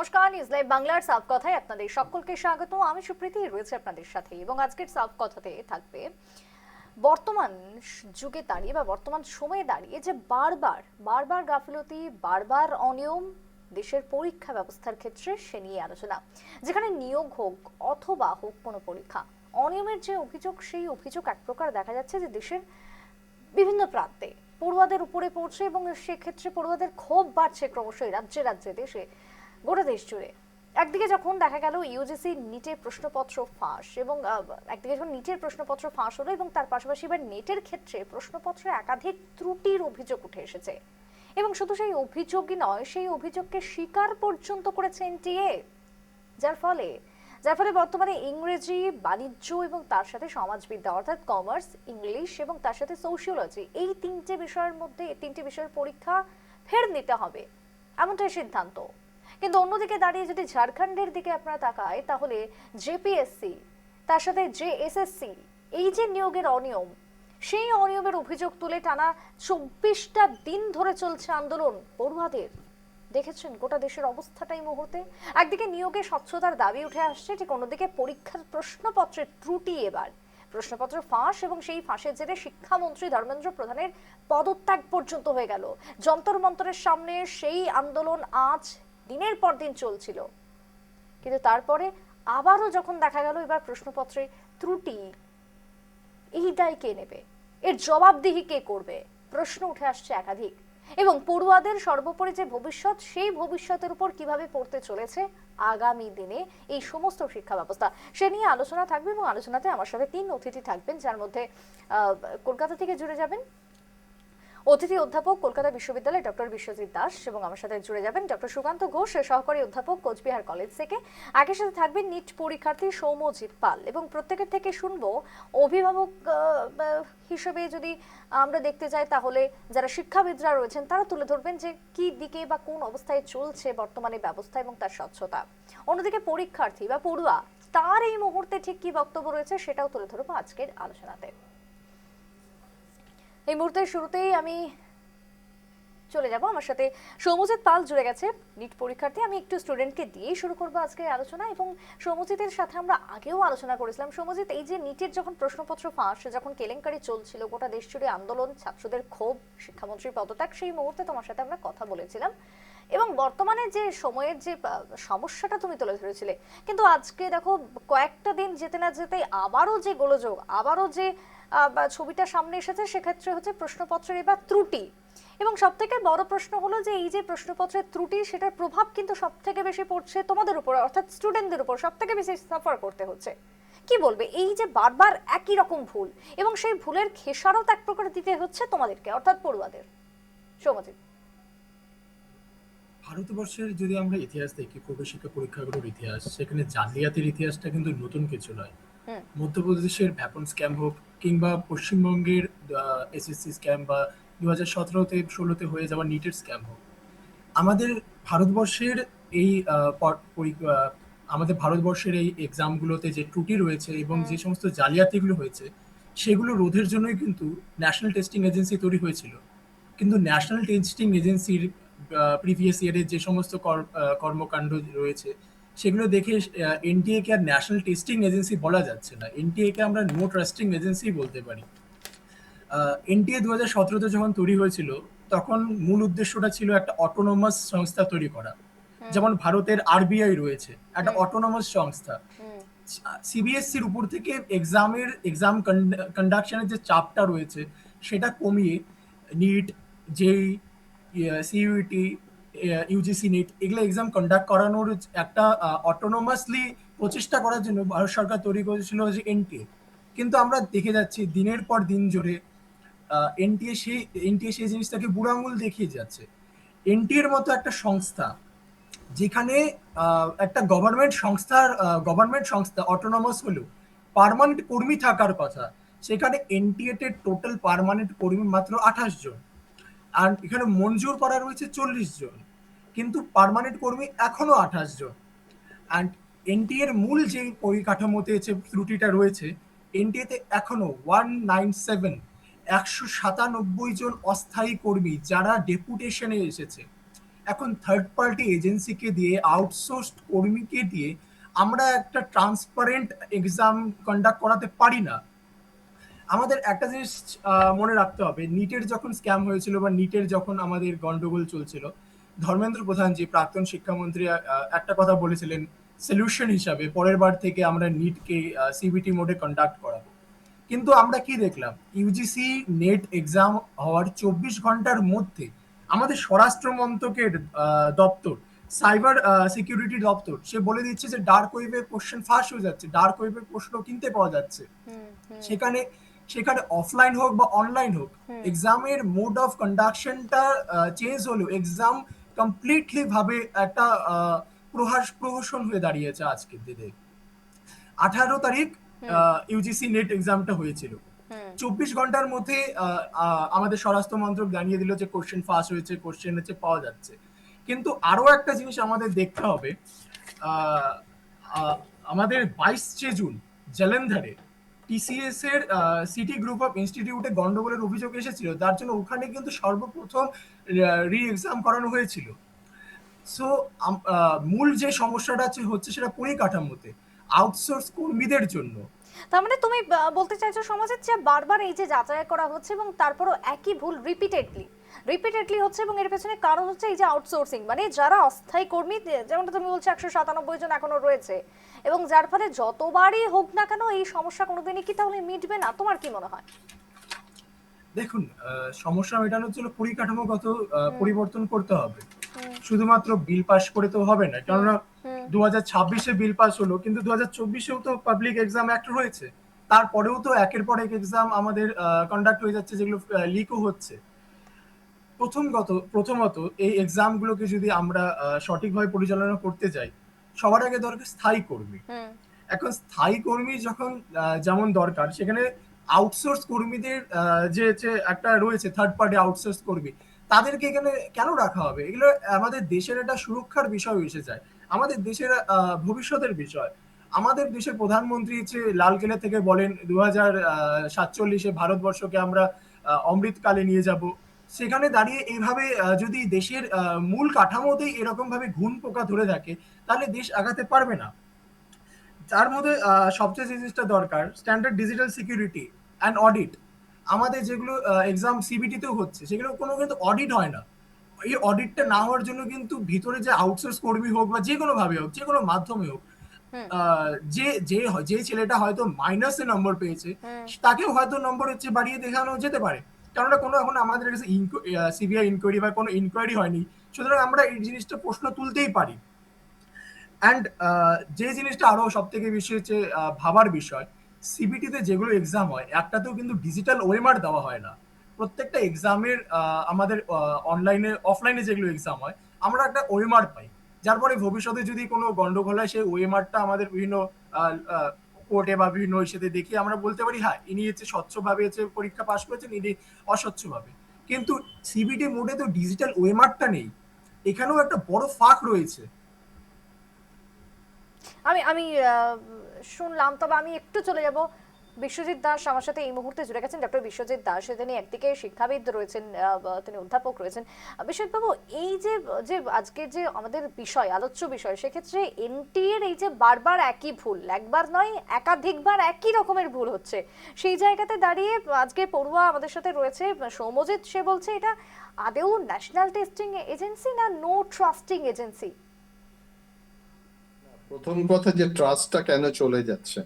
নমস্কার, news live বাংলার সাফ কথায় আপনাদের সকলকে স্বাগত। আমি সুপ্রীতি রয়েছে আপনাদের সাথে এবং আজকের সাফ কথাতে থাকবে বর্তমান যুগে দাঁড়িয়ে বা বর্তমান সময়ে দাঁড়িয়ে যে বারবার বারবার গাফিলতি, বারবার অনিয়ম দেশের পরীক্ষা ব্যবস্থার ক্ষেত্রে সে নিয়ে আলোচনা। যেখানে নিয়োগ হোক অথবা হোক কোনো পরীক্ষা, অনিয়মের যে অভিযোগ, সেই অভিযোগ এক প্রকার দেখা যাচ্ছে যে দেশের বিভিন্ন প্রান্তে পড়ুয়াদের উপরে পড়ছে এবং সেক্ষেত্রে পড়ুয়াদের ক্ষোভ বাড়ছে ক্রমশই রাজ্যে রাজ্যে দেশে গোটা দেশ জুড়ে। একদিকে যখন দেখা গেল ইউজিসি নিটের প্রশ্নপত্র ফাঁস এবং একদিকে যখন নিটের প্রশ্নপত্র ফাঁস হলো এবং তার পাশাপাশি এবার নেটের ক্ষেত্রে প্রশ্নপত্রে একাধিক ত্রুটির অভিযোগ উঠে এসেছে এবং শুধু সেই অভিযোগই নয়, সেই অভিযোগকে স্বীকার পর্যন্ত করেছে এনটিএ, যার ফলে বর্তমানে ইংরেজি, বাণিজ্য এবং তার সাথে সমাজবিদ্যা অর্থাৎ কমার্স, ইংলিশ এবং তার সাথে সোশিওলজি, এই তিনটে বিষয়ের পরীক্ষা ফের নিতে হবে এমনটাই সিদ্ধান্ত। কিন্তু অন্যদিকে দাঁড়িয়ে যদি ঝাড়খণ্ডের দিকে আপনারা তাকায়, তাহলে জেপিএসসি তার সাথে জেএসএসসি, এই যে নিয়োগের অনিয়ম, সেই অনিয়মের অভিযোগ তুলে টানা 24টা দিন ধরে চলছে আন্দোলন পড়ুয়াদের। দেখেছেন গোটা দেশের অবস্থাটাই মুহূর্তে, একদিকে নিয়োগে স্বচ্ছতার দাবি উঠে আসছে, ঠিক অন্যদিকে পরীক্ষার প্রশ্নপত্রের ত্রুটি, এবার প্রশ্নপত্র ফাঁস এবং সেই ফাঁসের জেরে শিক্ষামন্ত্রী ধর্মেন্দ্র প্রধানের পদত্যাগ পর্যন্ত হয়ে গেল। যন্তর মন্তরের সামনে সেই আন্দোলন আজ দিনের পর দিন চলছিল, কিন্তু তারপরে আবারও যখন দেখা গেল এবার প্রশ্নপত্রে ত্রুটি, এই দায় কে নেবে, এর জবাবদিহি কে করবে, প্রশ্ন উঠে আসছে একাধিক। এবং পড়ুয়াদের সর্বোপরি যে ভবিষ্যৎ, সেই ভবিষ্যতের উপর কিভাবে পড়তে চলেছে আগামী দিনে এই সমস্ত শিক্ষা ব্যবস্থা, সে নিয়ে আলোচনা থাকবে এবং আলোচনাতে আমার সাথে 3 অতিথি থাকবেন, যার মধ্যে কলকাতা থেকে জুড়ে যাবেন অতিথি অধ্যাপক কলকাতা বিশ্ববিদ্যালয় ডক্টর বিশ্বজিৎ দাস এবং আমার সাথে জুড়ে যাবেন ডক্টর সুকান্ত ঘোষ, সহকারী অধ্যাপক কোচবিহার কলেজ থেকে। একই সাথে থাকবেন নিট পরীক্ষার্থী সৌম্যজিৎ পাল এবং প্রত্যেকের থেকে শুনবো অভিভাবক হিসেবে যদি আমরা দেখতে যাই, তাহলে যারা শিক্ষাবিদরা রয়েছেন তারা তুলে ধরবেন যে কি দিকে বা কোন অবস্থায় চলছে বর্তমানে ব্যবস্থা এবং তার স্বচ্ছতা। অন্যদিকে পরীক্ষার্থী বা পড়ুয়া, তার এই মুহূর্তে ঠিক কি বক্তব্য রয়েছে সেটাও তুলে ধরবো আজকের আলোচনাতে। এই মুহূর্তের শুরুতেই আমি চলে যাব, আমার সাথে সৌম্যজিৎ পাল জুড়ে গেছে, নিট পরীক্ষার্থী। আমি একটু স্টুডেন্টকে দিয়েই শুরু করবো আজকের আলোচনা এবং সৌম্যজিতের সাথে আমরা আগেও আলোচনা করেছিলাম। সৌম্যজিৎ, এই যে নিটের যখন প্রশ্নপত্র ফাঁস, যখন কেলেঙ্কারি চলছিল, গোটা দেশ জুড়ে আন্দোলন, ছাত্রদের ক্ষোভ, শিক্ষামন্ত্রীর পদত্যাগ, সেই মুহূর্তে তোমার সাথে আমরা কথা বলেছিলাম এবং বর্তমানে যে সময়ের যে সমস্যাটা তুমি তুলে ধরেছিলে, কিন্তু আজকে দেখো কয়েকটা দিন যেতে না যেতেই আবারও যে গোলযোগ, আবারও যে ছবিটা সামনে এসেছে, সেক্ষেত্রে হচ্ছে প্রশ্নপত্রের এবার ত্রুটি। এবং সব থেকে বড় প্রশ্ন হলো যে এই যে প্রশ্নপত্রের ত্রুটি, সেটার প্রভাব কিন্তু সব থেকে বেশি পড়ছে তোমাদের উপর, অর্থাৎ স্টুডেন্টদের উপর সব থেকে বেশি সাফার করতে হচ্ছে। কি বলবে, এই যে বারবার একই রকম ভুল এবং সেই ভুলের খেসারত এক প্রকার দিতে হচ্ছে তোমাদেরকে, অর্থাৎ পড়ুয়াদের। সৌম্যজিৎ। ভারতবর্ষের যদি আমরা ইতিহাস দেখি, প্রবেশিকা পরীক্ষাগুলোর ইতিহাস, সেখানে জালিয়াতির ইতিহাসটা কিন্তু নতুন কিছু নয়। মধ্যপ্রদেশের ভ্যাপন স্ক্যাম হোক কিংবা পশ্চিমবঙ্গের এসএসসি স্ক্যাম বা 2017-তে 16-তে হয়ে যাওয়া নিটের স্ক্যাম হোক, আমাদের ভারতবর্ষের এই আমাদের ভারতবর্ষের এই এক্সামগুলোতে যে ত্রুটি রয়েছে এবং যে সমস্ত জালিয়াতিগুলো হয়েছে, সেগুলো রোধের জন্যই কিন্তু ন্যাশনাল টেস্টিং এজেন্সি তৈরি হয়েছিল। কিন্তু ন্যাশনাল টেস্টিং এজেন্সির প্রিভিয়াস ইয়ারের যে সমস্ত কর্মকাণ্ড রয়েছে, সেগুলো দেখে এনটিএ কে আর ন্যাশনাল টেস্টিং এজেন্সি বলা যাচ্ছে না, এনটিএ কে আমরা নো ট্রাস্টিং এজেন্সি বলতে পারি। এনটিএ 2017-তে যখন তৈরি হয়েছিল, তখন মূল উদ্দেশ্যটা ছিল একটা অটোনোমাস সংস্থা তৈরি করা। যেমন ভারতের আরবিআই রয়েছে, একটা অটোনোমাস সংস্থা। সিবিএসসির উপর থেকে এক্সাম কন্ডাকশনের যে চাপটা রয়েছে, সেটা কমিয়ে নিট, জেই, সিইউটি, ইউজিসি নিট, এগুলো এক্সাম কন্ডাক্ট করানোর একটা অটোনোমাসলি প্রচেষ্টা করার জন্য ভারত সরকার তৈরি করেছিল যে এনটিএ। কিন্তু আমরা দেখে যাচ্ছি দিনের পর দিন জুড়ে এনটিএ সেই জিনিসটাকে বুড়ো আঙুল দেখিয়ে যাচ্ছে। এনটিএর মতো একটা সংস্থা, যেখানে একটা গভর্নমেন্ট সংস্থা অটোনমাস হলেও পার্মানেন্ট কর্মী থাকার কথা, সেখানে এনটিএ তে টোটাল পার্মানেন্ট কর্মী মাত্র 28 জন, আর এখানে মঞ্জুর করা রয়েছে 40 জন, কিন্তু পার্মানেন্ট কর্মী এখনো 28 জন। অ্যান্ড এনটিএ এর মূল যে পরিকাঠামোতে যে ত্রুটিটা রয়েছে, এনটিএ তে এখনো 197 জন অস্থায়ী কর্মী যারা ডেপুটেশনে এসেছে, এখন থার্ড পার্টি এজেন্সিকে দিয়ে, আউটসোর্সড কর্মীকে দিয়ে আমরা একটা ট্রান্সপারেন্ট এক্সাম কন্ডাক্ট করাতে পারি না। আমাদের একটা জিনিস মনে রাখতে হবে, নিটের যখন স্ক্যাম হয়েছিল বা নিটের যখন আমাদের গন্ডগোল চলছিল, ধর্মেন্দ্র প্রধান জি প্রাক্তন শিক্ষামন্ত্রী একটা কথা বলেছিলেন সলিউশন হিসাবে, পরের বার থেকে আমরা নিটকে সিবিটি মোডে কন্ডাক্ট করাবো। কিন্তু আমরা কি দেখলাম, ইউজিসি নেট এক্সাম হওয়ার 24 ঘন্টার মধ্যে আমাদের স্বরাষ্ট্র মন্ত্রকের দপ্তর, সাইবার সিকিউরিটি দপ্তর, সে বলে দিচ্ছে যে ডার্ক ওয়েবে কোশ্চেন ফাঁস হয়ে যাচ্ছে, ডার্ক ওয়েবে প্রশ্ন কিনতে পাওয়া যাচ্ছে। সেখানে সেখানে অফলাইন হোক বা অনলাইন হোক, এক্সামের মোড অফ কন্ডাকশনটা চেঞ্জ হলো, এক্সাম কমপ্লিটলি ভাবে একটা প্রহসন হয়ে দাঁড়িয়েছে আজকের দিনে। 18 তারিখ ইউজিসি নেট এক্সামটা হয়েছিল, 24 ঘন্টার মধ্যে আমাদের স্বরাষ্ট্র মন্ত্রক জানিয়ে দিল যে কোশ্চেন ফাঁস হয়েছে, কোশ্চেন হচ্ছে পাওয়া যাচ্ছে। কিন্তু আরো একটা জিনিস আমাদের দেখতে হবে, আমাদের 22 জুন জলন্ধরে টিসিএস এর সিটি গ্রুপ অফ ইনস্টিটিউটে গন্ডগোলের অভিযোগ এসেছিল, যার জন্য ওখানে কিন্তু সর্বপ্রথম রি এক্সাম করানো হয়েছিল। সো মূল যে সমস্যাটা হচ্ছে সেটা পরিকাঠামোতে, আউটসোর্স কর্মীদের জন্য। তার মানে তুমি বলতে চাইছো সমাজের যে বারবার এই যে যাচাই করা হচ্ছে এবং তারপরও একই ভুল রিপিটেডলি হচ্ছে, এবং এর পেছনে কারণ হচ্ছে এই যে আউটসোর্সিং, মানে যারা অস্থায়ী কর্মী, যেমনটা তুমি বলছো 197 জন এখনো রয়েছে, এবং যার ফলে যতবারই হোক না কেন এই সমস্যা কোনোদিনই কি তাহলে মিটবে না? তোমার কি মনে হয়? দেখুন, সমস্যা মেটানোর জন্য পরিকাঠামোগত পরিবর্তন করতে হবে, শুধুমাত্র বিল পাস করে তো হবে না। কেননা 2026-এ বিল পাস হলো, কিন্তু 2024-এও তো পাবলিক এক্সাম অ্যাক্ট রয়েছে, তারপরেও তো একের পর এক এক্সাম আমাদের কন্ডাক্ট হয়ে যাচ্ছে, যেগুলো লিকও হচ্ছে। প্রথমত এই এক্সামগুলোকে যদি আমরা সঠিকভাবে পরিচালনা করতে যাই, সবার আগে দরকার স্থায়ী কর্মী। এখন স্থায়ী কর্মী যখন যেমন দরকার, সেখানে আউটসোর্স কর্মীদের যে একটা রয়েছে থার্ড পার্টি আউটসোর্স কর্মী, তাদেরকে এখানে কেন রাখা হবে? এগুলো আমাদের দেশের একটা সুরক্ষার বিষয় এসে যায়, আমাদের দেশের ভবিষ্যতের বিষয়। আমাদের দেশের প্রধানমন্ত্রী লালকেল্লা থেকে বলেন 2047-এ ভারতবর্ষকে আমরা অমৃতকালে নিয়ে যাব। সেখানে দাঁড়িয়ে এইভাবে যদি দেশের মূল কাঠামোতেই এরকম ভাবে ঘুণ পোকা ধরে থাকে, তাহলে দেশ আগাতে পারবে না। তার মধ্যে সবচেয়ে যে জিনিসটা দরকার, standard digital security and audit. আমাদের যেগুলো এক্সাম সিবিটিতেও হচ্ছে, সেগুলো কোনো কিন্তু অডিট হয় না। এই অডিটটা না হওয়ার জন্য কিন্তু ভিতরে যে আউটসোর্স কর্মী হোক বা যে কোনো ভাবে হোক, যে কোনো মাধ্যমে হোক, যে যে যে ছেলেটা হয়তো মাইনাসে নম্বর পেয়েছে, তাকেও হয়তো নম্বর বাড়িয়ে দেখানো যেতে পারে। কেননা কোনো এখন আমাদের কাছে সিবিআই ইনকোয়ারি বা কোনো ইনকোয়ারি হয়নি, সুতরাং আমরা এই জিনিসটা প্রশ্ন তুলতেই পারি। অ্যান্ড যে জিনিসটা আরো সব থেকে বেশি হচ্ছে ভাবার বিষয়, সিবিটিতে যেগুলো এক্সাম হয়, একটাতেও কিন্তু ডিজিটাল ওএমআর দেওয়া হয় না। প্রত্যেকটা এক্সামের আমাদের অনলাইনে অফলাইনে যেগুলো এক্সাম হয়, আমরা একটা ওএমআর পাই, যার পরে ভবিষ্যতে যদি কোনো গন্ডগোল হয়, সেই ওএমআরটা আমাদের বিভিন্ন কোর্টে বা বিভিন্ন ইস্যুতে দেখিয়ে আমরা বলতে পারি হ্যাঁ ইনি স্বচ্ছভাবে পরীক্ষা পাশ করেছেন, ইনি অস্বচ্ছভাবে। কিন্তু সিবিটি মোডে তো ডিজিটাল ওএমআরটা নেই, এখানেও একটা বড় ফাঁক রয়েছে। আমি আমি শুনলাম, তবে আমি একটু চলে যাব। বিশ্বজিৎ দাস আমার সাথে এই মুহূর্তে জুড়ে গেছেন। ডক্টর বিশ্বজিৎ দাস, তিনি একদিকে শিক্ষাবিদ রয়েছেন, তিনি অধ্যাপক রয়েছেন। বিশ্বজিৎ বাবু, এই যে যে আজকের যে আমাদের বিষয়, আলোচ্য বিষয়, সেক্ষেত্রে এনটিএ এর এই যে বারবার একই ভুল, একবার নয় একাধিকবার একই রকমের ভুল হচ্ছে, সেই জায়গাতে দাঁড়িয়ে আজকে পড়ুয়া আমাদের সাথে রয়েছে সৌম্যজিৎ, সে বলছে এটা আদেও ন্যাশনাল টেস্টিং এজেন্সি না নো ট্রাস্টিং এজেন্সি। প্রথম কথা, যে ট্রাস্টটা কেন চলে যাচ্ছে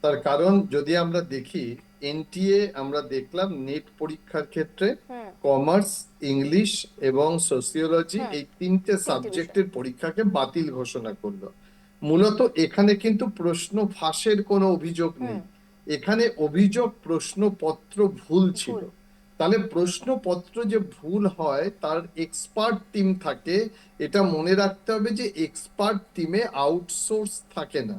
তার কারণ যদি আমরা দেখি, এনটিএ আমরা দেখলাম নেট পরীক্ষার ক্ষেত্রে কমার্স, ইংলিশ এবং সোসিওলজি এই তিনটে সাবজেক্টের পরীক্ষাকে বাতিল ঘোষণা করলো। মূলত এখানে কিন্তু প্রশ্ন ফাঁসের কোনো অভিযোগ নেই, এখানে অভিযোগ প্রশ্নপত্র ভুল ছিল। তাহলে প্রশ্নপত্র যে ভুল হয় তার এক্সপার্ট টিম থাকে, এটা মনে রাখতে হবে যে এক্সপার্ট টিমে আউটসোর্স থাকে না।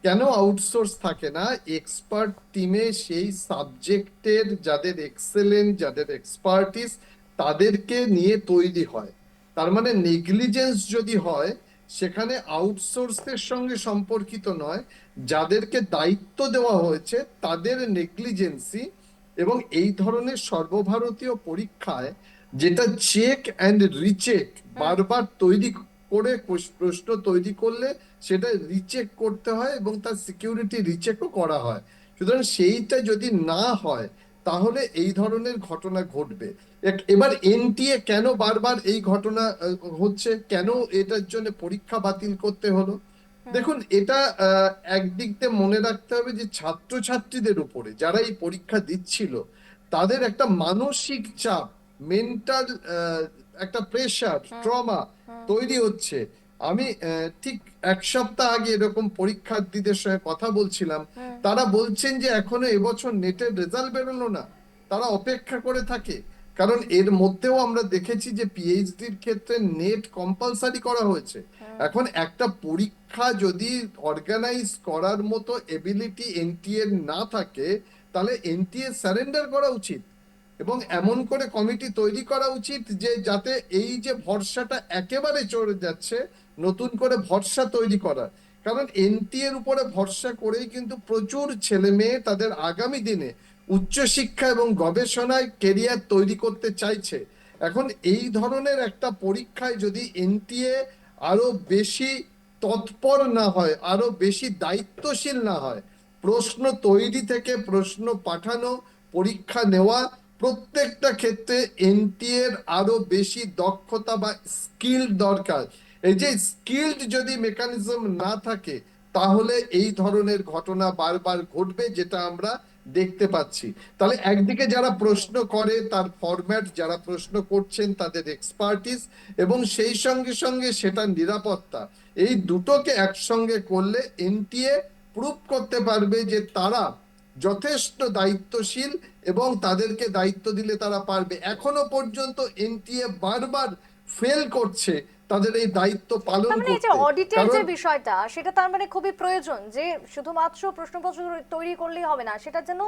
কেন আউটসোর্স থাকে না? এক্সপার্ট টিমে সেই সাবজেক্টের যাদের এক্সেলেন্ট, যাদের এক্সপার্টিস, তাদেরকে নিয়ে তৈরি হয়। তার মানে নেগলিজেন্স যদি হয়, সেখানে আউটসোর্সের সঙ্গে সম্পর্কিত নয়, যাদেরকে দায়িত্ব দেওয়া হয়েছে তাদের নেগলিজেন্সি। এবং এই ধরনের সর্বভারতীয় পরীক্ষায় যেটা চেক অ্যান্ড রিচেক বারবার তৈরি করে প্রশ্ন তৈরি করলে সেটা রিচেক করতে হয় এবং তার সিকিউরিটি রিচেকও করা হয়। সুতরাং সেইটা যদি না হয় তাহলে এই ধরনের ঘটনা ঘটবে। এবার এনটিএ কেন বারবার এই ঘটনা হচ্ছে, কেন এটার জন্য পরীক্ষা বাতিল করতে হলো? দেখুন, এটা একদিক দিয়ে মনে রাখতে হবে যে ছাত্রছাত্রীদের উপরে যারা এই পরীক্ষা দিচ্ছিল তাদের একটা মানসিক চাপ, মেন্টাল একটা প্রেশার, ট্রমা তৈরি হচ্ছে। আমি ঠিক এক সপ্তাহ আগে এরকম পরীক্ষার্থীদের সঙ্গে কথা বলছিলাম, তারা বলছেন যে এখনো এবছর নেটের রেজাল্ট বেরোলো না, তারা অপেক্ষা করে থাকে। কারণ এর মধ্যেও আমরা দেখেছি যে পিএইচডির ক্ষেত্রে নেট কম্পালসারি করা হয়েছে। এখন একটা পরীক্ষা যদি অর্গানাইজ করার মতো এবিলিটি এনটিএ না থাকে তাহলে এনটিএ সারেন্ডার করা উচিত এবং এমন করে কমিটি তৈরি করা উচিত যে যাতে এই যে ভরসাটা একেবারে চড়ে যাচ্ছে, নতুন করে ভরসা তৈরি করা। কারণ এনটিএ এর উপরে ভরসা করেই কিন্তু প্রচুর ছেলে মেয়ে তাদের আগামী দিনে উচ্চশিক্ষা এবং গবেষণায় কেরিয়ার তৈরি করতে চাইছে। এখন এই ধরনের একটা পরীক্ষায় যদি এনটিএ আরো বেশি তৎপর না হয়, আরো বেশি দায়িত্বশীল না হয়, প্রশ্ন তৈরি থেকে প্রশ্ন পাঠানো, পরীক্ষা নেওয়া, প্রত্যেকটা ক্ষেত্রে এনটিএ এর আরো বেশি দক্ষতা বা স্কিল দরকার। এই যে স্কিলড যদি মেকানিজম না থাকে তাহলে এই ধরনের ঘটনা বারবার ঘটবে, যেটা আমরা দেখতে পাচ্ছি। তাহলে একদিকে যারা প্রশ্ন করে তার ফরম্যাট, যারা প্রশ্ন করছেন তাদের এক্সপার্টিস, এবং সেই সঙ্গে সঙ্গে সেটা নিরাপত্তা, এই দুটোকে একসঙ্গে করলে এনটিএ প্রুভ করতে পারবে যে তারা যথেষ্ট দায়িত্বশীল এবং তাদেরকে দায়িত্ব দিলে তারা পারবে। এখনো পর্যন্ত এনটিএ বারবার ফেল করছে তাদের এই দায়িত্ব পালন তার মানে এই যে করতে। অডিটের কারণ যে বিষয়টা, সেটা তার মানে খুবই প্রয়োজন যে শুধুমাত্র প্রশ্নপত্র তৈরি করলেই হবে না, সেটার জন্য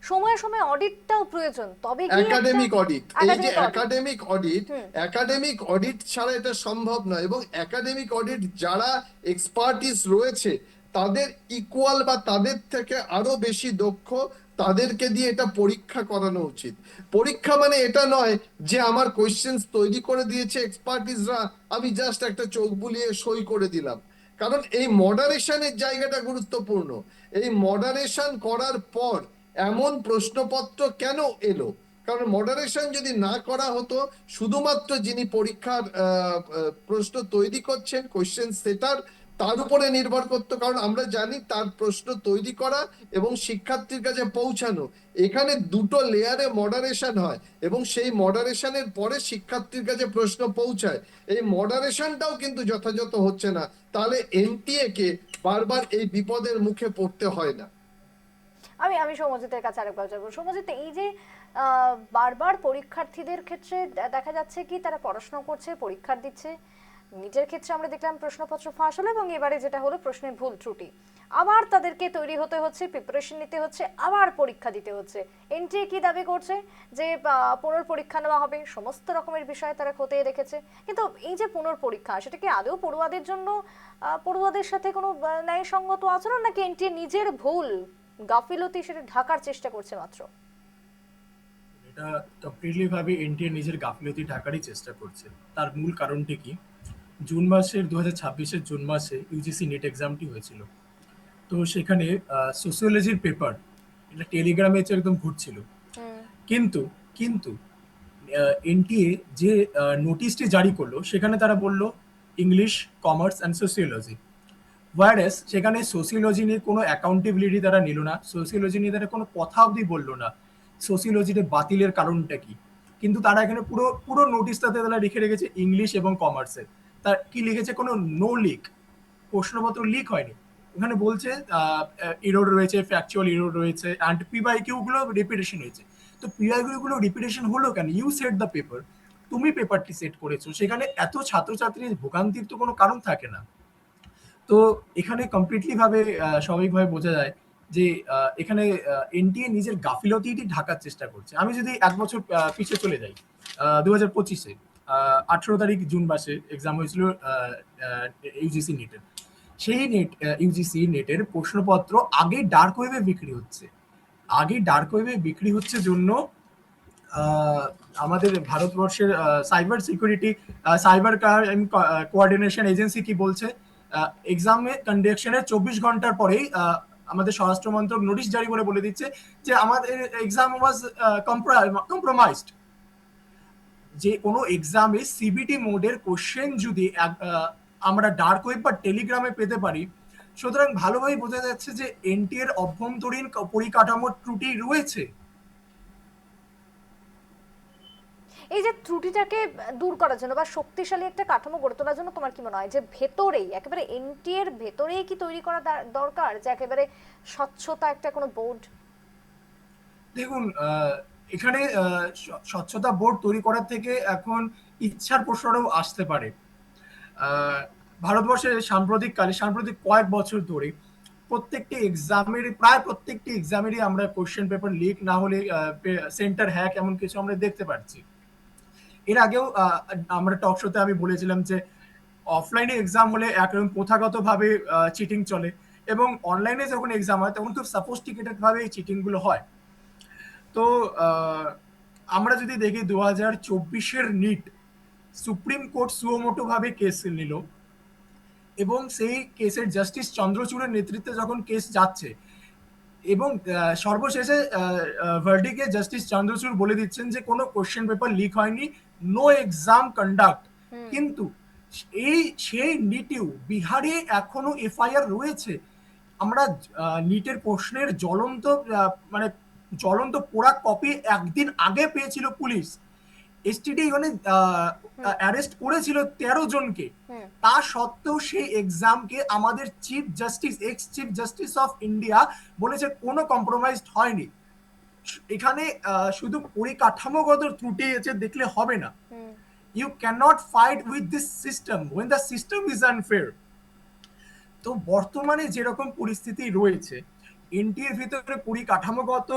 সময়ে সময়ে অডিটটাও প্রয়োজন, তবে কি একটা একাডেমিক অডিট, এই যে একাডেমিক অডিট। একাডেমিক অডিট ছাড়া এটা সম্ভব নয়। এবং একাডেমিক অডিট যারা এক্সপার্টিস রয়েছে তাদের ইকুয়াল বা তাদের থেকে আরো বেশি দক্ষ, তাদেরকে দিয়ে এটা পরীক্ষা করানো উচিত। পরীক্ষা মানে এটা নয় যে আমার কোয়েশ্চেন্স তৈরি করে দিয়েছে এক্সপার্টিসরা, আমি জাস্ট একটা চোখ বুলিয়ে সই করে দিলাম। কারণ এই মডারেশনের জায়গাটা গুরুত্বপূর্ণ। এই মডারেশন করার পর এমন প্রশ্নপত্র কেন এলো? কারণ মডারেশন যদি না করা হতো, শুধুমাত্র যিনি পরীক্ষার প্রশ্ন তৈরি করছেন, কোয়েশ্চেন সেটার, তার উপরে নির্ভর করতো। কারণ আমরা জানি তার প্রশ্ন তৈরি করা এবং শিক্ষার্থীর কাছে পৌঁছানো, এখানে দুটো লেয়ারে মডারেশন হয় এবং সেই মডারেশনের পরে শিক্ষার্থীর কাছে প্রশ্ন পৌঁছায়। এই মডারেশনটাও কিন্তু যথাযথ হচ্ছে না, তাহলে এনটিএ কে বারবার এই বিপদের মুখে পড়তে হয় না। আমি আমি সৌম্যজিতের কাছে আরেকবার যাবো। সৌম্যজিৎ, এই যে বারবার পরীক্ষার্থীদের ক্ষেত্রে দেখা যাচ্ছে কি তারা পড়াশোনা করছে, পরীক্ষা দিচ্ছে, নিজের ক্ষেত্রে আমরা দেখলাম প্রশ্নপত্র ফাঁস হলো এবং এবারে যেটা হলো প্রশ্নের ভুল ত্রুটি, আবার তাদেরকে তৈরি হতে হচ্ছে, প্রিপারেশন নিতে হচ্ছে, আবার পরীক্ষা দিতে হচ্ছে। এনটিএ কি দাবি করছে যে পুনর্পরীক্ষা নেওয়া হবে, সমস্ত রকমের বিষয় তারা খতিয়ে রেখেছে, কিন্তু এই যে পুনর্পরীক্ষা, সেটা কি আদৌ পড়ুয়াদের জন্য, পড়ুয়াদের সাথে কোনো ন্যায়সঙ্গত আচরণ, নাকি এনটিএ নিজের ভুল গাফিলতি সেটা ঢাকার চেষ্টা করছে মাত্র? এটা কমপ্লিটলি ভাবে এনটিএ নিজের গাফিলতি ঢাকারই চেষ্টা করছে। তার মূল কারণটি কি? জুন মাসের 2026-এর জুন মাসে ইউজিসি নেট এক্সামটি হয়েছিল। তো সেখানে সোসিওলজির পেপার এটা টেলিগ্রামে একদম ঘুরছিল। কিন্তু কিন্তু এনটিএ যে নোটিশটি জারি করলো সেখানে তারা বলল ইংলিশ, কমার্স অ্যান্ড সোসিওলজি। ওয়ারেস সেখানে সোসিওলজি নিয়ে কোনো অ্যাকাউন্টেবিলিটি তারা নিল না, সোসিওলজি নিয়ে তারা কোনো কথা অবধি বললো না সোসিওলজিতে বাতিলের কারণটা কি। কিন্তু তারা এখানে পুরো পুরো নোটিশটাতে তারা লিখে রেখেছে ইংলিশ এবং কমার্সের। তার কি লিখেছে? কোনো নো লিক, প্রশ্নপত্র লিক হয়নি। ওখানে বলছে এরর রয়েছে, ফ্যাকচুয়াল এরর রয়েছে, অ্যান্ড পিওয়াইকিউ গুলো রিপিটেশন হয়েছে। তো পিওয়াইকিউ গুলো রিপিটেশন হলো কেন? ইউ সেট দ্য পেপার, তুমি পেপারটি সেট করেছো, সেখানে এত ছাত্রছাত্রীর ভোগান্তির তো কোনো কারণ থাকে না। তো এখানে কমপ্লিটলি ভাবে স্বাভাবিকভাবে বোঝা যায় যে এখানে এনটিএ নিজের গাফিলতিটি ঢাকার চেষ্টা করছে। আমি যদি 1 বছর পিছিয়ে চলে যাই, 2025-এ 18 তারিখ জুন মাসে এক্সাম হয়েছিল ইউজিসি নেটের। সেই নেট ইউজিসি নেটের প্রশ্নপত্র আগে ডার্ক ওয়েবে বিক্রি হচ্ছে। আগে ডার্ক ওয়েবে বিক্রি হচ্ছে জন্য আহ, আমাদের ভারতবর্ষের cyber security cyber crime coordination agency কি বলছে, এক্সামে কন্ডাকশনের 24 ঘন্টার পরেই আমাদের স্বরাষ্ট্র মন্ত্রক নোটিশ জারি করে বলে দিচ্ছে যে আমাদের এক্সাম ওয়াজ কম্প্রোমাইজড। যে কোনো এক্সামে সিবিটি মোডের কোশ্চেন যদি আমরা ডার্ক ওয়েব বা টেলিগ্রামে পেতে পারি, সুতরাং ভালোভাবেই বোঝা যাচ্ছে যে এনটিএ এর অভ্যন্তরীণ পরিকাঠামোর ত্রুটি রয়েছে। এই যে ত্রুটিটাকে দূর করার জন্য বা শক্তিশালী একটা কাঠামো গড়ে তোলার জন্য তোমার কি মনে হয় যে ভেতরেই একেবারে এনটিএ এর ভেতরেই কি তৈরি করা দরকার, যে একেবারে স্বচ্ছতা একটা কোনো বোর্ড? দেখুন, এখানে স্বচ্ছতা বোর্ড তৈরি করার থেকে এখন ইচ্ছার প্রশ্নটাও আসতে পারে। ভারতবর্ষে সাম্প্রতিক কয়েক বছর ধরে প্রায় প্রত্যেকটি এক্সামেরই আমরা কোশ্চেন পেপার লিক না হলে সেন্টার হ্যাক এমন কিছু আমরা দেখতে পাচ্ছি। এর আগেও আমরা টক শোতে আমি বলেছিলাম যে অফলাইনে এক্সাম হলে একরকম প্রথাগত ভাবে চিটিং চলে, এবং অনলাইনে যখন এক্সাম হয় তখন খুব সাফোস্টিকেটেড ভাবে এই চিটিং গুলো হয়। তো আমরা যদি দেখি 2024-এর নিট সুপ্রিম কোর্ট সুমোটো ভাবে কেস নিল, এবং সেই কেসের জাস্টিস চন্দ্রচূড়ের নেতৃত্বে যখন কেস যাচ্ছে, এবং সর্বশেষে ভার্ডিকে জাস্টিস চন্দ্রচূড় বলে দিচ্ছেন যে কোনো কোশ্চেন পেপার লিক হয়নি, নো এক্সাম কন্ডাক্ট। কিন্তু সেই নিটেও বিহারে এখনো এফআইআর রয়েছে। আমরা নিটের প্রশ্নের মানে জ্বলন্ত পোড়া কপি একদিন আগে পেয়েছিল পুলিশ। এসটিডি ওখানে অ্যারেস্ট করেছিল 13 জনকে। তা সত্ত্বেও সেই এক্সামকে আমাদের x chief justice of India বলেছে কোনো কম্প্রোমাইজ হয়নি। এখানে শুধু পরিকাঠামোগত ত্রুটি আছে দেখলে হবে না। You can't fight with this system when the system is unfair. তো বর্তমানে যেরকম পরিস্থিতি রয়েছে, এনটিএর ভিতরে পরিকাঠামোগত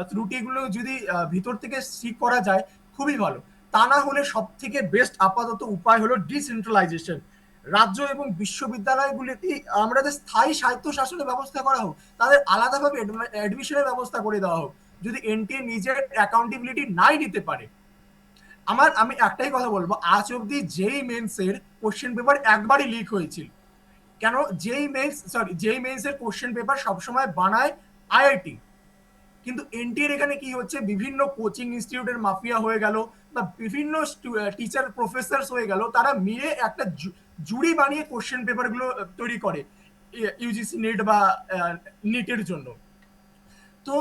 ত্রুটিগুলো যদি ভিতর থেকে ঠিক করা যায় খুবই ভালো। তা না হলে সব থেকে বেস্ট আপাতত উপায় হলো ডিসেন্ট্রালাইজেশন। রাজ্য এবং বিশ্ববিদ্যালয়গুলিতে আমরা যে স্থায়ী স্বায়ত্তশাসনের ব্যবস্থা করা হোক, তাদের আলাদাভাবে অ্যাডমিশনের ব্যবস্থা করে দেওয়া হোক। যদি এনটিএ নিজের অ্যাকাউন্টেবিলিটি নাই নিতে পারে, আমি একটাই কথা বলবো, আজ অব্দি যেই মেন্সের কোশ্চেন পেপার একবারই লিক হয়েছিল। কেন? যেই মেন্স এর কোশ্চেন পেপার সবসময় বানায় আইআইটি, কিন্তু এনটিএর এখানে কি হচ্ছে, বিভিন্ন কোচিং ইনস্টিটিউটের মাফিয়া হয়ে গেল বা বিভিন্ন টিচার প্রফেসর হয়ে গেল, তারা মিলে একটা জুরি বানিয়ে কোশ্চেন পেপার গুলো তৈরি করে ইউজিসি নেট বা নিটের জন্য। তো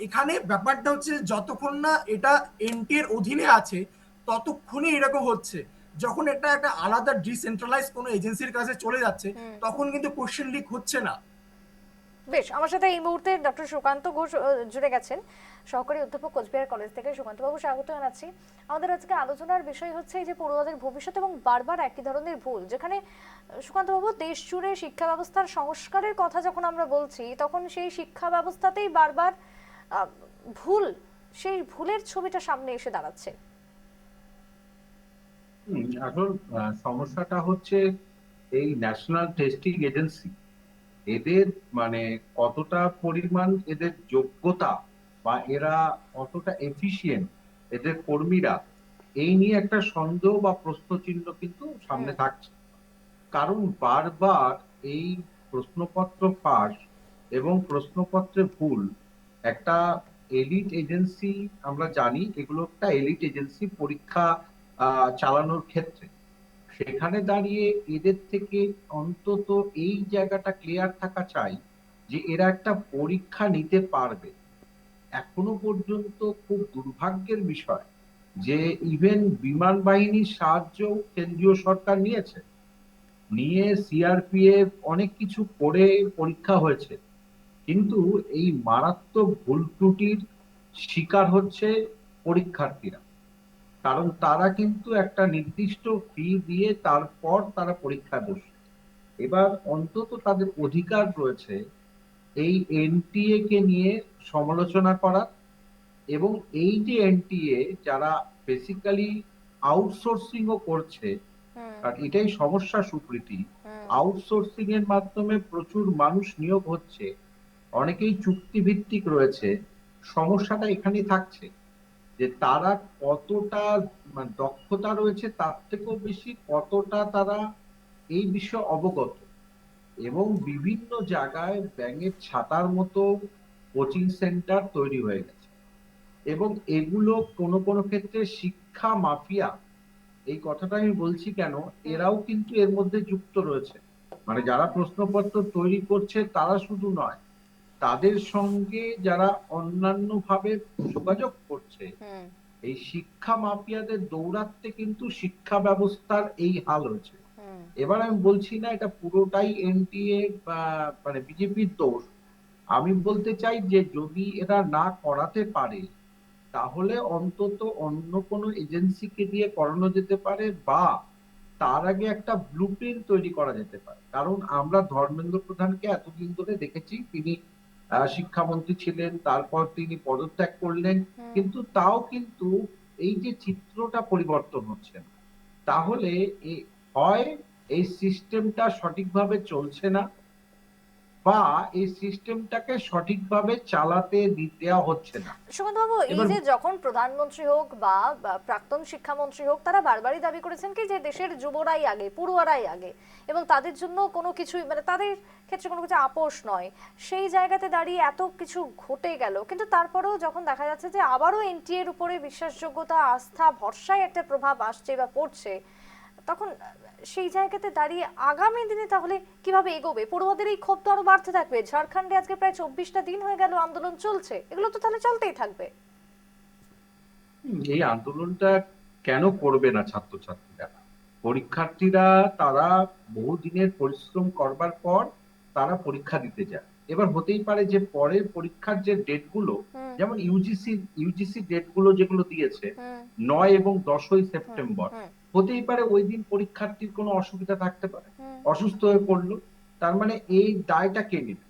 এখানে ব্যাপারটা হচ্ছে যতক্ষণ না এটা এনটিএর অধীনে আছে ততক্ষণই এরকম হচ্ছে। যখন এটা একটা আলাদা ডিসেন্ট্রালাইজ কোনো এজেন্সির কাছে চলে যাচ্ছে তখন কিন্তু কোশ্চেন লিক হচ্ছে না। বেশ, আমার সাথে এই মুহূর্তে ডক্টর সুকান্ত ঘোষ জুড়ে গেছেন, সহকারী অধ্যাপক কোচবিহার কলেজ থেকে। সুকান্ত বাবু, স্বাগত জানাচ্ছি। আমাদের আজকে আলোচনার বিষয় হচ্ছে এই যে পড়ুয়াদের ভবিষ্যৎ এবং বারবার একই ধরনের ভুল, যেখানে সুকান্ত বাবু দেশ জুড়ে শিক্ষা ব্যবস্থার সংস্কারের কথা যখন আমরা বলছি তখন সেই শিক্ষা ব্যবস্থাতেই বারবার ভুল, সেই ভুলের ছবিটা সামনে এসে দাঁড়াচ্ছে। আসল সমস্যাটা হচ্ছে এই ন্যাশনাল টেস্টিং এজেন্সি, এদের মানে কতটা পরিমাণ এদের যোগ্যতা বা এরা কতটা এফিশিয়েন্ট, এদের কর্মীরা, এই নিয়ে একটা সন্দেহ বা প্রশ্নচিহ্ন কিন্তু সামনে থাকছে। কারণ বারবার এই প্রশ্নপত্র ফাঁস এবং প্রশ্নপত্রে ভুল, একটা এলিট এজেন্সি, আমরা জানি এগুলো একটা এলিট এজেন্সি পরীক্ষা চালানোর ক্ষেত্রে, সেখানে দাঁড়িয়ে এদের থেকে অন্তত এই জায়গাটা ক্লিয়ার থাকা চাই যে এরা একটা পরীক্ষা নিতে পারবে। এখনো পর্যন্ত খুব দুর্ভাগ্যের বিষয় যে ইভেন বিমান বাহিনীর সাহায্য কেন্দ্রীয় সরকার নিয়ে সিআরপিএফ অনেক কিছু করে পরীক্ষা হয়েছে, কিন্তু এই মারাত্মক ভুল ত্রুটির শিকার হচ্ছে পরীক্ষার্থীরা। কারণ তারা কিন্তু একটা নির্দিষ্ট ফি দিয়ে তারপর তারা পরীক্ষায় বসে। এবার অন্তত তাদের অধিকার রয়েছে এই এনটিএ কে নিয়ে সমালোচনা করা, এবং এই যে এনটিএ যারা বেসিক্যালি আউটসোর্সিং ও করছে, আর এটাই সমস্যা সুপ্রীতি, আউটসোর্সিং এর মাধ্যমে প্রচুর মানুষ নিয়োগ হচ্ছে, অনেকেই চুক্তিভিত্তিক রয়েছে। সমস্যাটা এখানেই থাকছে যে তারা কতটা দক্ষতা রয়েছে, তার থেকেও বেশি কতটা তারা এই বিষয়ে অবগত। এবং বিভিন্ন জায়গায় ব্যাঙের ছাতার মতো কোচিং সেন্টার তৈরি হয়ে গেছে, এবং এগুলো কোনো কোনো ক্ষেত্রে শিক্ষা মাফিয়া, এই কথাটা আমি বলছি কেন, এরাও কিন্তু এর মধ্যে যুক্ত রয়েছে। মানে যারা প্রশ্নপত্র তৈরি করছে তারা শুধু নয়, তাদের সঙ্গে যারা অন্যান্য ভাবে যোগাযোগ করছে, হুম এই শিক্ষা মাফিয়াদের দৌরাত্মে কিন্তু শিক্ষা ব্যবস্থার এই হাল হয়েছে। হুম এবার আমি বলছি না এটা পুরোটাই এনটিএ বা মানে বিজেপির দোষ। আমি বলতে চাই যে যদি এরা না করাতে পারে, তাহলে অন্তত অন্য কোনো এজেন্সিকে দিয়ে করানো যেতে পারে, বা তার আগে একটা ব্লুপ্রিন্ট তৈরি করা যেতে পারে। কারণ আমরা ধর্মেন্দ্র প্রধানকে এতদিন ধরে দেখেছি, তিনি শিক্ষামন্ত্রী ছিলেন, তারপর তিনি পদত্যাগ করলেন, হুম কিন্তু তাও কিন্তু এই যে চিত্রটা পরিবর্তন হচ্ছে না। তাহলে হয় এই সিস্টেমটা সঠিকভাবে চলছে না, বা এই সিস্টেমটাকে সঠিকভাবে চালাতে দেওয়া হচ্ছে না। সুমন্ত বাবু, এই এবার যে যখন প্রধানমন্ত্রী হোক বা প্রাক্তন শিক্ষামন্ত্রী হোক, তারা বারবারই দাবি করেছেন কি যে দেশের যুবরাই আগে, পড়ুয়ারাই আগে, এবং তাদের জন্য কোনো কিছুই মানে তাদের ক্ষেত্রে কোনো কিছু আপোষ নয়। সেই জায়গাতে দাঁড়িয়ে এত কিছু ঘটে গেল, কিন্তু তারপরেও যখন দেখা যাচ্ছে যে আবারও এনটিএর উপরে বিশ্বাসযোগ্যতা, আস্থা, ভরসায় একটা প্রভাব আসছে বা পড়ছে, তখন সেই জায়গাতে দাঁড়িয়ে আগামী দিনে তাহলে কিভাবে এগোবে? পড়ুয়াদের এই ক্ষোভ তো আরো বাড়তে থাকবে। ঝাড়খণ্ডে আজকে প্রায় 24টা দিন হয়ে গেল আন্দোলন চলছে, এগুলো তো তাহলে চলতেই থাকবে। এই আন্দোলনটা কেন করবে না ছাত্রছাত্রীরা? পরীক্ষার্থীরা তারা বহুদিনের পরিশ্রম করবার পর তারা পরীক্ষা দিতে যায়। এবার হতেই পারে যে পরের পরীক্ষার যে ডেট গুলো, হুম যেমন ইউজিসি ডেট গুলো যেগুলো দিয়েছে হুম 9 এবং 10ই হুম সেপ্টেম্বর, হুম হতেই পারে ওই দিন পরীক্ষার্থীর কোনো অসুবিধা থাকতে পারে, হুম অসুস্থ হয়ে পড়লো। তার মানে এই দায়টা কে নেবে?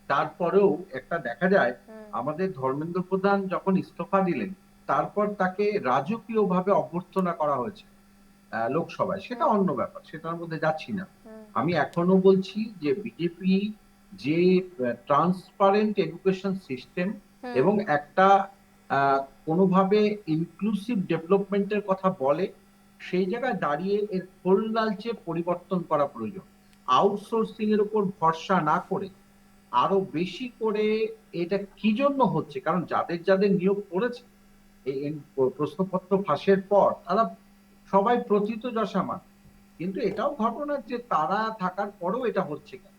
তারপরেও একটা দেখা যায়, হুম আমাদের ধর্মেন্দ্র প্রধান যখন ইস্তফা দিলেন, তারপর তাকে রাজকীয়ভাবে অভ্যর্থনা করা হয়েছে লোকসভায়। সেটা হুম অন্য ব্যাপার, সেটার মধ্যে যাচ্ছি না। হুম আমি এখনো বলছি যে বিজেপি যে ট্রান্সপারেন্ট এডুকেশন সিস্টেম হুম এবং একটা কোনোভাবে ইনক্লুসিভ ডেভেলপমেন্টের কথা বলে, সেই জায়গায় দাঁড়িয়ে এর খোল লালচে পরিবর্তন করা প্রয়োজন। আউটসোর্সিং এর উপর ভরসা না করে আরো বেশি করে, এটা কি জন্য হচ্ছে, কারণ যাদের যাদের নিয়োগ করেছে এই প্রশ্নপত্র ফাঁসের পর, তারা সবাই প্রথিতযশা, কিন্তু এটাও ঘটনা যে তারা থাকার পরেও এটা হচ্ছে কেন?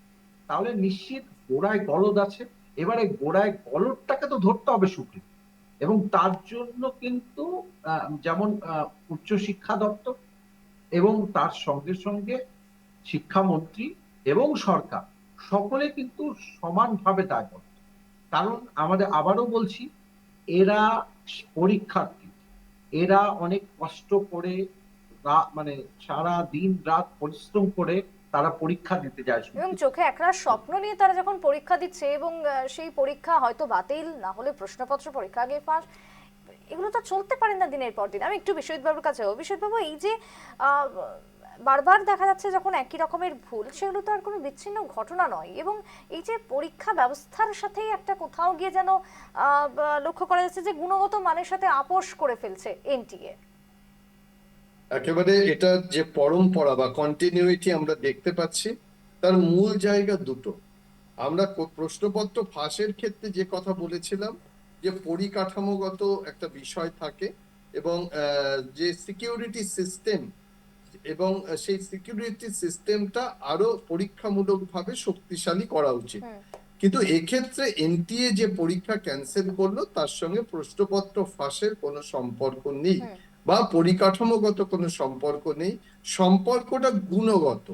তাহলে নিশ্চিত গোড়ায় গলদ আছে। এবারে গোড়ায় গলদটাকে তো ধরতে হবে সুপ্রিম, এবং তার জন্য কিন্তু যেমন উচ্চশিক্ষা দপ্তর এবং তার সঙ্গে সঙ্গে শিক্ষামন্ত্রী এবং সরকার সকলে কিন্তু সমানভাবে দায়বদ্ধ। কারণ আমাদের, আবারও বলছি, এরা পরীক্ষার্থী, এরা অনেক কষ্ট করে মানে সারা দিন রাত পরিশ্রম করে তারা পরীক্ষা দিতে যায়। এবং চোখে একরাশ স্বপ্ন নিয়ে তারা যখন পরীক্ষা দিচ্ছে, এবং সেই পরীক্ষা হয়তো বাতিল, না হলে প্রশ্নপত্র পরীক্ষা আগে ফাঁস, এগুলো তো চলতে পারে না দিনের পর দিন। আমি একটু বিশ্বজিৎ বাবুর কাছে যাবো। বিশ্বজিৎ বাবু, এই যে আহ, বারবার দেখা যাচ্ছে যখন একই রকমের ভুল, সেগুলো তো আর কোনো বিচ্ছিন্ন ঘটনা নয়, এবং এই যে পরীক্ষা ব্যবস্থার সাথেই একটা কোথাও গিয়ে যেন লক্ষ্য করা যাচ্ছে যে গুণগত মানের সাথে আপোষ করে ফেলছে এনটিএ। একেবারে এটা যে পরম্পরা বা কন্টিনিউইটি আমরা দেখতে পাচ্ছি, তার মূল জায়গা দুটো। আমরা প্রশ্নপত্র ফাঁসের ক্ষেত্রে যে কথা বলেছিলাম, যে পরিকাঠামোগত একটা বিষয় থাকে, এবং যে সিকিউরিটি সিস্টেম, এবং সেই সিকিউরিটি সিস্টেমটা আরো পরীক্ষামূলকভাবে শক্তিশালী করা উচিত। কিন্তু এক্ষেত্রে এনটিএ যে পরীক্ষা ক্যান্সেল করলো, তার সঙ্গে প্রশ্নপত্র ফাঁসের কোনো সম্পর্ক নেই, বা পরিকাঠামোগত কোনো সম্পর্ক নেই। সম্পর্কটা গুণগত।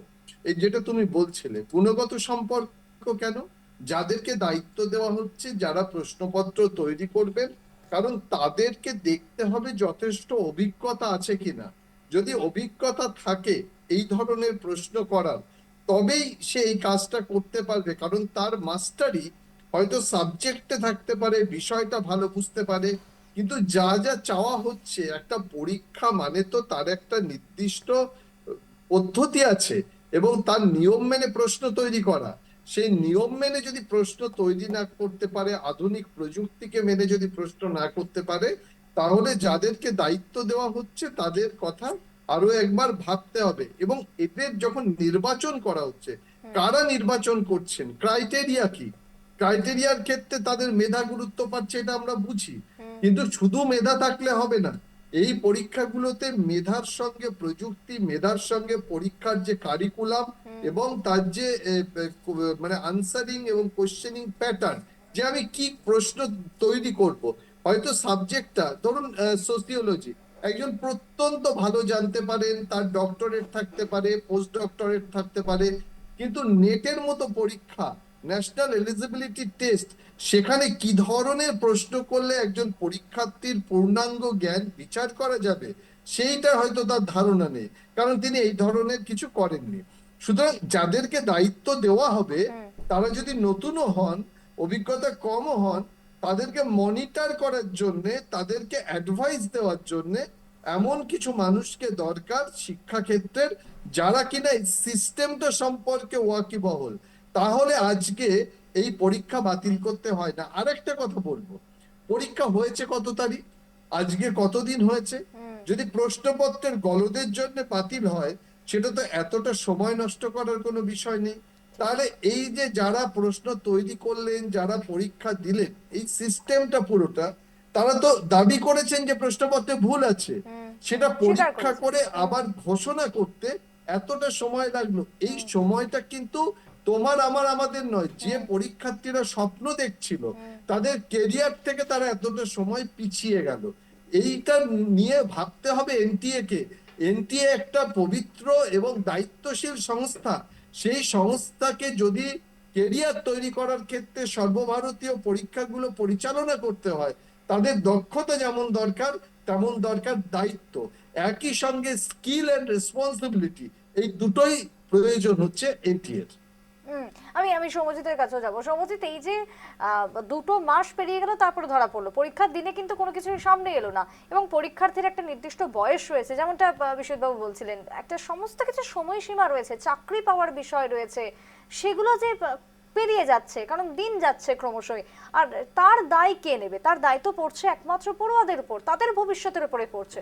এই যেটা তুমি বলছিলে, গুণগত সম্পর্ক কেন? যাদেরকে দায়িত্ব দেওয়া হচ্ছে, যারা প্রশ্নপত্র তৈরি করবেন, কারণ তাদেরকে দেখতে হবে যথেষ্ট অভিজ্ঞতা আছে কিনা। যদি অভিজ্ঞতা থাকে এই ধরনের প্রশ্ন করার, তবেই সে এই কাজটা করতে পারবে। কারণ তার মাস্টারি হয়তো সাবজেক্টে থাকতে পারে, বিষয়টা ভালো বুঝতে পারে, কিন্তু যা যা চাওয়া হচ্ছে, একটা পরীক্ষা মানে তো তার একটা নির্দিষ্ট পদ্ধতি আছে, এবং তার নিয়ম মেনে প্রশ্ন তৈরি করা। সেই নিয়ম মেনে যদি প্রশ্ন তৈরি না করতে পারে, আধুনিক প্রযুক্তিকে মেনে যদি প্রশ্ন না করতে পারে, তাহলে যাদেরকে দায়িত্ব দেওয়া হচ্ছে তাদের কথা আরো একবার ভাবতে হবে। এবং এদের যখন নির্বাচন করা হচ্ছে, কারা নির্বাচন করছেন, ক্রাইটেরিয়া কি, ক্রাইটেরিয়ার ক্ষেত্রে তাদের মেধা গুরুত্ব পাচ্ছে, এটা আমরা বুঝি। কিন্তু শুধু মেধা থাকলে হবে না, এই পরীক্ষাগুলোতে মেধার সঙ্গে প্রযুক্তি, মেধার সঙ্গে পরীক্ষার যে কারিকুলাম এবং তার যে মানে আনসারিং এবং কোশ্চেনিং প্যাটার্ন, যে আমি কি প্রশ্ন তৈরি করব। হয়তো সাবজেক্টটা ধরুন সোসিওলজি, একজন প্রত্যন্ত ভালো জানতে পারেন, তার ডক্টরেট থাকতে পারে, পোস্ট ডক্টরেট থাকতে পারে, কিন্তু নেটের মতো পরীক্ষা, ন্যাশনাল এলিজিবিলিটি টেস্ট, সেখানে কি ধরনের প্রশ্ন করলে একজন পরীক্ষার্থীর পূর্ণাঙ্গ জ্ঞান বিচার করা যাবে সেইটা হয়তো তার ধারণা নেই, কারণ তিনি এই ধরনের কিছু করেননি। সুতরাং যাদেরকে দায়িত্ব দেওয়া হবে তারা যদি নতুনও হন, অভিজ্ঞতা কমও হন, তাদেরকে মনিটর করার জন্য, তাদেরকে অ্যাডভাইস দেওয়ার জন্য এমন কিছু মানুষকে দরকার শিক্ষাক্ষেত্রের, যারা কিনা এই সিস্টেমটা সম্পর্কে ওয়াকিবহল। তাহলে আজকে এই পরীক্ষা বাতিল করতে হয় না। আরেকটা কথা বলবো, পরীক্ষা হয়েছে কত তারিখ, আজকে কতদিন হয়েছে, যদি প্রশ্নপত্রের গলদের জন্য বাতিল হয় সেটা তো এতটা সময় নষ্ট করার কোনো বিষয় নেই। তাহলে এই যে যারা প্রশ্ন তৈরি করলেন, যারা পরীক্ষা দিলেন, এই সিস্টেমটা পুরোটা, তারা তো দাবি করেছেন যে প্রশ্নপত্রে ভুল আছে, সেটা পরীক্ষা করে আবার ঘোষণা করতে এতটা সময় লাগলো। এই সময়টা কিন্তু তোমার আমার আমাদের নয়, যে পরীক্ষার্থীরা স্বপ্ন দেখছিল তাদের কেরিয়ার থেকে তারা এতটা সময় পিছিয়ে গেল। এইটা নিয়ে ভাবতে হবে এনটিএ কে। এনটিএ একটা পবিত্র এবং দায়িত্বশীল সংস্থা, সেই সংস্থাকে যদি কেরিয়ার তৈরি করার ক্ষেত্রে সর্বভারতীয় পরীক্ষাগুলো পরিচালনা করতে হয়, তাদের দক্ষতা যেমন দরকার তেমন দরকার দায়িত্ব, একই সঙ্গে স্কিল এন্ড রেসপন্সিবিলিটি, এই দুটোই প্রয়োজন হচ্ছে এনটিএর। আমি সৌম্যজিতের কাছেও যাবো। সৌম্যজিৎ, এই যে 2 মাস পেরিয়ে গেল, তারপরে ধরা পড়লো, পরীক্ষার দিনে কিন্তু কোনো কিছু সামনে এলো না, এবং পরীক্ষার্থীর একটা নির্দিষ্ট বয়স রয়েছে, যেমনটা বিশ্বজিৎবাবু বলছিলেন, একটা সমস্ত কিছু সময়সীমা রয়েছে, চাকরি পাওয়ার বিষয় রয়েছে, সেগুলো যে পেরিয়ে যাচ্ছে, কারণ দিন যাচ্ছে ক্রমশই। আর তার দায় কে নেবে? তার দায় তো পড়ছে একমাত্র পড়ুয়াদের উপর, তাদের ভবিষ্যতের উপরে পড়ছে।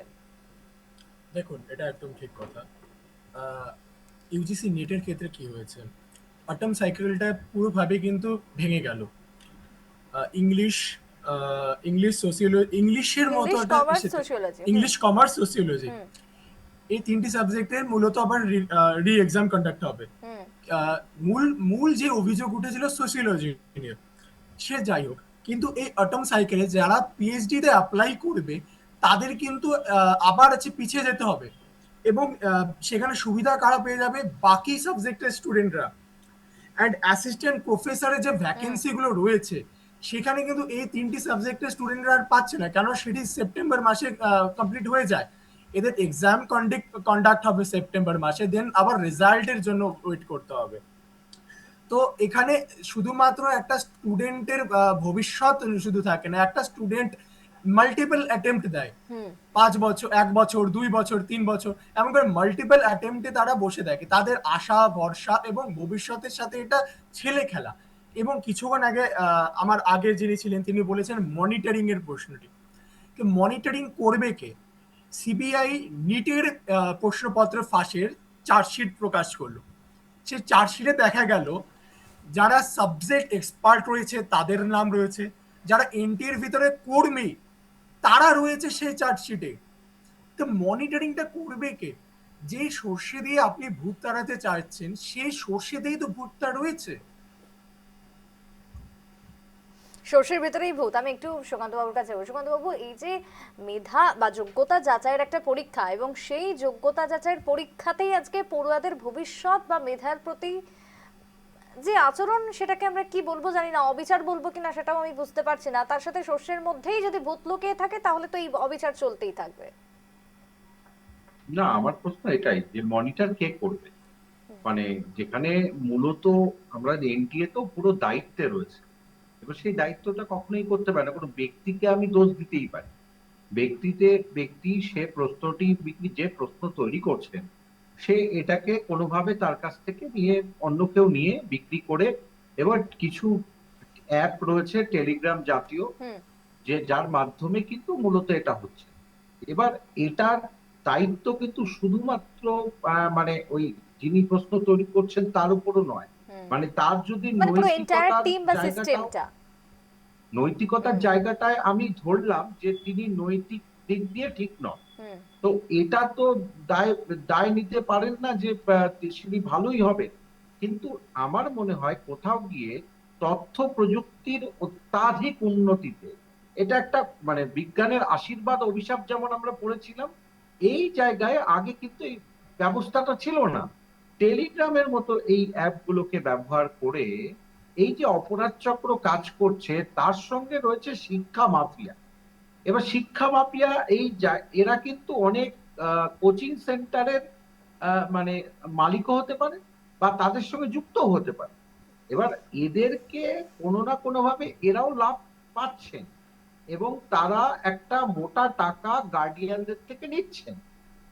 দেখুন, এটা একদম ঠিক কথা। ইউজিসি নেটের ক্ষেত্রে কি হয়েছে, অটম সাইকেলটা পুরোভাবে কিন্তু ভেঙে গেল। ইংলিশ, ইংলিশ সোসিওলজি, ইংলিশের মতো ইংলিশ, একটা commerce, sociology. English, commerce, sociology, এই 3টি সাবজেক্টের মূলত আবার রি এক্সাম কন্ডাক্ট হবে। মূল মূল যে অভিযোগ উঠেছিল সোসিওলজি নিয়ে, সে যাই হোক, কিন্তু এই অটম সাইকেলে যারা পিএইচডি তে অ্যাপ্লাই করবে তাদের কিন্তু আবার পিছিয়ে যেতে হবে, এবং সেখানে সুবিধা কারা পেয়ে যাবে, বাকি সাবজেক্টের স্টুডেন্টরা। অ্যান্ড অ্যাসিস্ট্যান্ট প্রফেসরের যে ভ্যাকেন্সি গুলো রয়েছে, সেখানে কিন্তু এই 3টি সাবজেক্টের স্টুডেন্টরা আর পাচ্ছে না, কেন সেটি সেপ্টেম্বর মাসে কমপ্লিট হয়ে যায়। এদের এক্সাম কন্ডাক্ট হবে সেপ্টেম্বর মাসে, দেন আবার রেজাল্টের জন্য ওয়েট করতে হবে। তো এখানে শুধুমাত্র একটা স্টুডেন্টের ভবিষ্যৎ শুধু থাকে না, একটা স্টুডেন্ট মাল্টিপল অ্যাটেম্প্ট দেয়, 5 বছর, 1 বছর, 2 বছর, 3 বছর, এমন করে মাল্টিপল অ্যাটেম্প্টে তারা বসে থাকে। তাদের আশা ভরসা এবং ভবিষ্যতের সাথে এটা ছেলে খেলা। এবং কিছুক্ষণ আগে আমার আগের যিনি ছিলেন তিনি বলেছেন মনিটরিং এর প্রশ্নটি, মনিটরিং করবে কে? সিবিআই নিটের প্রশ্নপত্র ফাঁসের চার্জশিট প্রকাশ করলো। সেই চার্জশিটে দেখা গেল যারা সাবজেক্ট এক্সপার্ট রয়েছে তাদের নাম রয়েছে, যারা এনটিএর ভিতরে কর্মী তারা রয়েছে সেই চার্জশিটে। তো মনিটরিংটা করবে কে? যে সর্ষে দিয়ে আপনি ভূত তাড়াতে চাইছেন, সেই সর্ষে দিয়েই তো ভূতটা রয়েছে। সর্ষের ভেতরেই ভূত। আমি একটু সুকান্ত বাবুর কাছে যাবো। সুকান্ত বাবু, এই যে মেধা বা যোগ্যতা যাচাইয়ের একটা পরীক্ষা, এবং সেই যোগ্যতা যাচাইয়ের পরীক্ষাতেই আজকে পড়ুয়াদের ভবিষ্যৎ বা মেধার প্রতি যে আচরণ, সেটাকে আমরা কি বলবো জানি না, অবিচার বলবো কিনা সেটাও আমি বুঝতে পারছি না। তার সাথে সর্ষের মধ্যেই যদি ভূত লুকিয়ে থাকে তাহলে তো এই অবিচার চলতেই থাকবে। না, আমার প্রশ্ন এটাই যে মনিটর কে করবে, মানে যেখানে মূলত আমরা এনটিএ তো পুরো দায়িত্বে রয়েছে, এবার সেই দায়িত্বটা কখনোই করতে পারে না কোনো ব্যক্তিকে। আমি দোষ দিতেই পারি ব্যক্তি, সে প্রশ্নটি যে প্রশ্ন তৈরি করছেন, সে এটাকে কোনোভাবে তার কাছ থেকে নিয়ে অন্য কেউ নিয়ে বিক্রি করে। এবার কিছু অ্যাপ রয়েছে টেলিগ্রাম জাতীয়, যে যার মাধ্যমে কিন্তু মূলত এটা হচ্ছে। এবার এটার দায়িত্ব কিন্তু শুধুমাত্র মানে ওই যিনি প্রশ্ন তৈরি করছেন তার উপরও নয়, হুম, মানে তার যদি মানে পুরো এন্টায়ার নৈতিকতার টিম বা জায়গাটাও, সিস্টেমটা। নৈতিকতার হুম জায়গাটায় আমি ধরলাম যে তিনি নৈতিক দিক দিয়ে ঠিক নন, হুম তো এটা তো দায় দায় নিতে পারেন না যে তিনি ভালোই হবে। কিন্তু আমার মনে হয় কোথাও গিয়ে তথ্য প্রযুক্তির অত্যাধিক উন্নতিতে এটা একটা মানে বিজ্ঞানের আশীর্বাদ অভিশাপ যেমন আমরা পড়েছিলাম, এই জায়গায় আগে কিন্তু এই ব্যবস্থাটা ছিল না। টেলিগ্রামের মতো এই অ্যাপগুলোকে ব্যবহার করে এই যে অপরাধ চক্র কাজ করছে, তার সঙ্গে রয়েছে শিক্ষা মাফিয়া। এবার শিক্ষা মাফিয়া এরা কিন্তু অনেক কোচিং সেন্টারের মানে মালিকও হতে পারে বা তাদের সঙ্গে যুক্তও হতে পারে। এবার এদেরকে কোনো না কোনো ভাবে এরাও লাভ পাচ্ছেন এবং তারা একটা মোটা টাকা গার্ডিয়ানদের থেকে নিচ্ছেন।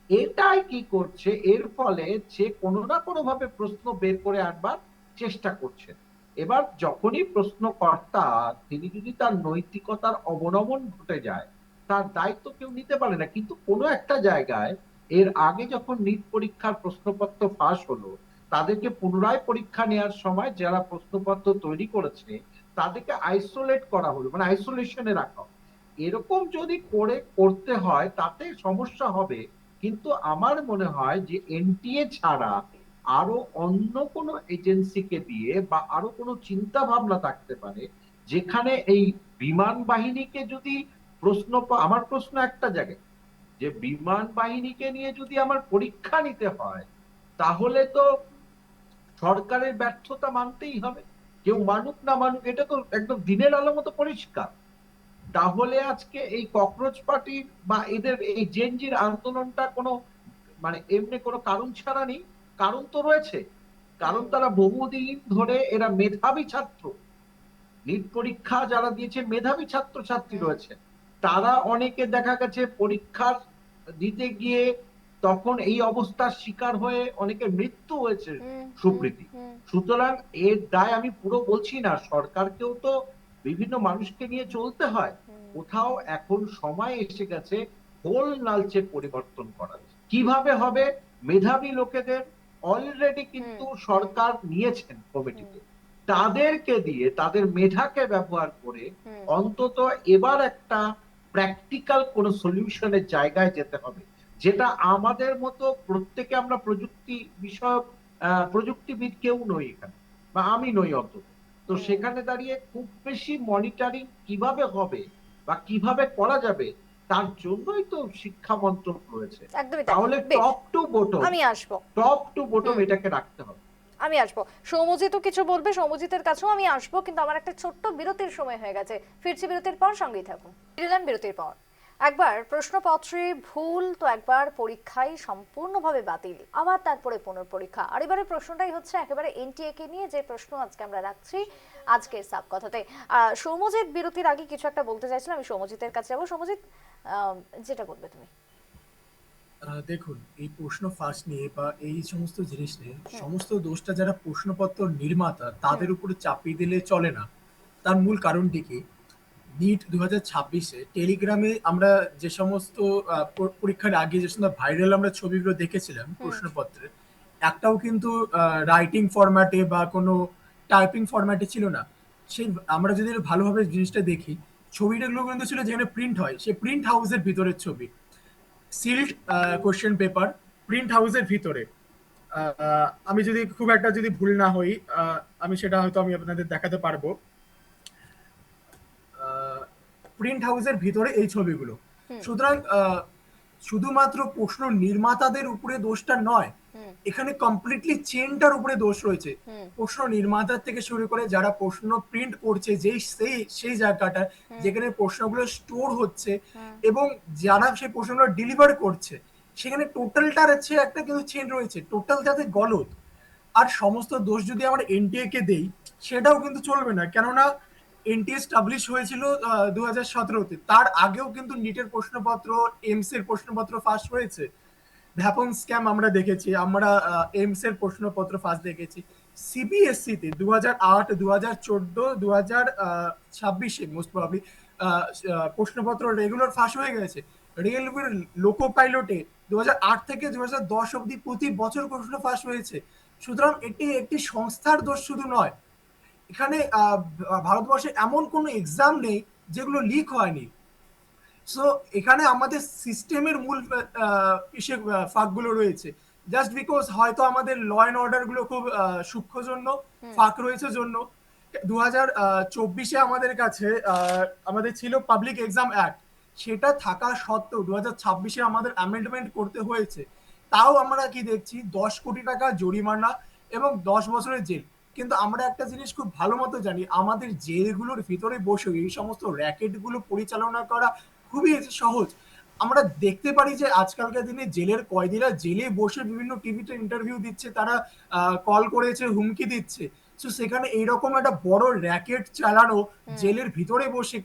এটাই কি করছে, এর ফলে সে কোনো না কোনো ভাবে প্রশ্ন বের করে আনবার চেষ্টা করছে। এবার যখনই প্রশ্নকর্তা তিনি যদি তার নৈতিকতার অবনমন ঘটে যায়, তার দায়িত্ব কেউ নিতে পারে না। কিন্তু কোনো একটা জায়গায় এর আগে যখন নিট পরীক্ষার প্রশ্নপত্র ফাঁস হলো, তাদেরকে পুনরায় পরীক্ষা নেওয়ার সময় যারা প্রশ্নপত্র তৈরি করেছে তাদেরকে আইসোলেট করা হলো, মানে আইসোলেশনে রাখা হলো। এরকম যদি করতে হয় তাতে সমস্যা হবে। কিন্তু আমার মনে হয় যে এনটিএ ছাড়া আরো অন্য কোনো এজেন্সিকে দিয়ে বা আরো কোনো চিন্তা ভাবনা থাকতে পারে, যেখানে এই বিমান বাহিনীকে যদি আমার প্রশ্ন একটা জায়গায়, যে বিমান বাহিনীকে নিয়ে যদি আমার পরীক্ষা নিতে হয়, তাহলে তো সরকারের ব্যর্থতা মানতেই হবে। কেউ মানুক না মানুক এটা তো একদম দিনের আলো মতো পরিষ্কার। তাহলে আজকে এই ককরোচ পার্টি বা এদের এই জেনজির আন্দোলনটা কোনো মানে এমনি কোনো কারণ ছাড়া নেই, কারণ তো রয়েছে। কারণ হুম তারা বহুদিন ধরে এরা মেধাবী ছাত্র, নিট পরীক্ষা যারা দিয়েছে মেধাবী ছাত্র ছাত্রী হুম রয়েছে, তারা অনেকে দেখা গেছে পরীক্ষার দিতে গিয়ে তখন এই অবস্থার শিকার হয়ে অনেকের মৃত্যু হয়েছে। হুম হুম সুপ্রীতি, হুম সুতরাং এর দায় আমি পুরো বলছি না, সরকারকেও তো বিভিন্ন মানুষকে নিয়ে চলতে হয়। হুম কোথাও এখন সময় এসে গেছে খোল নালচে পরিবর্তন করা। কিভাবে হবে? মেধাবী লোকেদের অলরেডি হুম কিন্তু হুম সরকার নিয়েছেন হুম কমিটিতে, তাদেরকে দিয়ে তাদের মেধাকে ব্যবহার করে হুম অন্তত এবার একটা প্র্যাকটিক্যাল কোন সলিউশনের জায়গায় যেতে হবে, যেটা আমাদের মতো প্রত্যেকে আমরা প্রযুক্তি বিষয়ক প্রযুক্তিবিদ কেউ নই এখানে, বা আমি নই অন্তত। তো হুম সেখানে দাঁড়িয়ে খুব বেশি মনিটরিং কিভাবে হবে বা কিভাবে করা যাবে, তার জন্যই তো শিক্ষা মন্ত্রক রয়েছে। একদমই তাই। তাহলে বেশ, আমি আসবো। টপ টু বটম হুম এটাকে রাখতে হবে। আমি আসবো। সৌমজিতও কিছু বলবে, সৌমজিতের কাছেও আমি আসবো, কিন্তু আমার একটা ছোট্ট বিরতির সময় হয়ে গেছে। ফিরছি বিরতির পর, সঙ্গেই থাকুন। ফিরলাম বিরতির পর। একবার প্রশ্নপত্রে ভুল তো একবার পরীক্ষায় সম্পূর্ণভাবে বাতিল, আবার তারপরে পুনর্পরীক্ষা। আর এবারে প্রশ্নটাই হচ্ছে একেবারে এনটিএ কে নিয়ে, যে প্রশ্ন আজকে আমরা রাখছি আজকের সাব কথাতে। সৌমজিৎ বিরতির আগে কিছু একটা বলতে চাইছিলাম, আমি সৌমজিতের কাছে যাবো। সৌমজিৎ, যেটা বলবে তুমি। দেখুন, এই প্রশ্ন ফাঁস নিয়ে বা এই সমস্ত জিনিস নিয়ে হুম সমস্ত দোষটা যারা প্রশ্নপত্র নির্মাতা হুম তাদের উপরে চাপিয়ে দিলে চলে না। তার মূল কারণটি কি? নিট 2026-এ টেলিগ্রামে আমরা যে সমস্ত পরীক্ষার আগে যে সমস্ত ভাইরাল আমরা ছবিগুলো দেখেছিলাম হুম প্রশ্নপত্রে, একটাও কিন্তু রাইটিং ফরম্যাটে বা কোনো টাইপিং ফরম্যাটে ছিল না। সেই আমরা যদি ভালোভাবে জিনিসটা দেখি, ছবিটাগুলো কিন্তু ছিল যেখানে প্রিন্ট হয়, সে প্রিন্ট হাউসের ভিতরের ছবি, সিল্ড কোশ্চেন পেপার, প্রিন্ট হাউসের ভিতরে। আমি যদি খুব একটা যদি ভুল না হই, আমি সেটা হয়তো আমি আপনাদের দেখাতে পারবো। প্রিন্ট হাউসের ভিতরে এই ছবিগুলো। হুম সুতরাং শুধুমাত্র প্রশ্ন নির্মাতাদের উপরে দোষটা নয়, হুম এখানে কমপ্লিটলি চেনটার উপরে দোষ রয়েছে। হুম প্রশ্ন নির্মাতার থেকে শুরু করে যারা প্রশ্ন প্রিন্ট করছে, যেই সেই জায়গাটা হুম যেখানে প্রশ্নগুলো স্টোর হচ্ছে হুম এবং যারা সেই প্রশ্নগুলো ডেলিভার করছে, সেখানে টোটালটার হচ্ছে একটা কিন্তু চেন রয়েছে, টোটাল যাতে গলত। আর সমস্ত দোষ যদি আমরা এনটিএ কে দেই, সেটাও কিন্তু চলবে না, কেননা এনটিএ স্টাবলিশ হয়েছিল 2017-তে। তার আগেও কিন্তু নিটের প্রশ্নপত্র, এমস এর প্রশ্নপত্র ফাঁস হয়েছে। ভ্যাপন স্ক্যাম আমরা দেখেছি, আমরা এমস এর প্রশ্নপত্র ফাঁস দেখেছি। সিবিএসসি তে 2008, 2014, 2026-এ মোস্ট প্রবাবলি প্রশ্নপত্র রেগুলার ফাঁস হয়ে গেছে। রেলওয়ের লোকো পাইলটে 2008 থেকে 2010 অব্দি প্রতি বছর প্রশ্ন ফাঁস হয়েছে। সুতরাং এটি একটি সংস্থার দোষ শুধু নয়, এখানে ভারতবর্ষে এমন কোনো এক্সাম নেই যেগুলো লিক হয়নি। সো এখানে আমাদের সিস্টেমের মূল ফাঁকগুলো রয়েছে। জাস্ট বিকজ হয়তো আমাদের ল অ্যান্ড অর্ডার গুলো খুব সূক্ষ্ম জন্য, ফাঁক রয়েছে জন্য 2024 আমাদের কাছে আমাদের ছিল পাবলিক এক্সাম অ্যাক্ট, সেটা থাকা সত্ত্বেও 2026 আমাদের অ্যামেন্ডমেন্ট করতে হয়েছে। তাও আমরা কি দেখছি 10 কোটি টাকা জরিমানা এবং 10 বছরের জেল। কিন্তু আমরা একটা জিনিস খুব ভালো মতো জানি, আমাদের জেলগুলোর ভিতরে বসে এই সমস্ত র্যাকেট গুলো পরিচালনা করা খুবই সহজ। আমরা দেখতে পারি যে আজকালকার দিনে জেলের কয়েদিরা জেলে বসে বিভিন্ন টিভিতে ইন্টারভিউ দিচ্ছে, তারা কল করেছে, হুমকি দিচ্ছে। তো সেখানে এইরকম একটা বড় র্যাকেট চালানো, জেলের ভিতরে বসে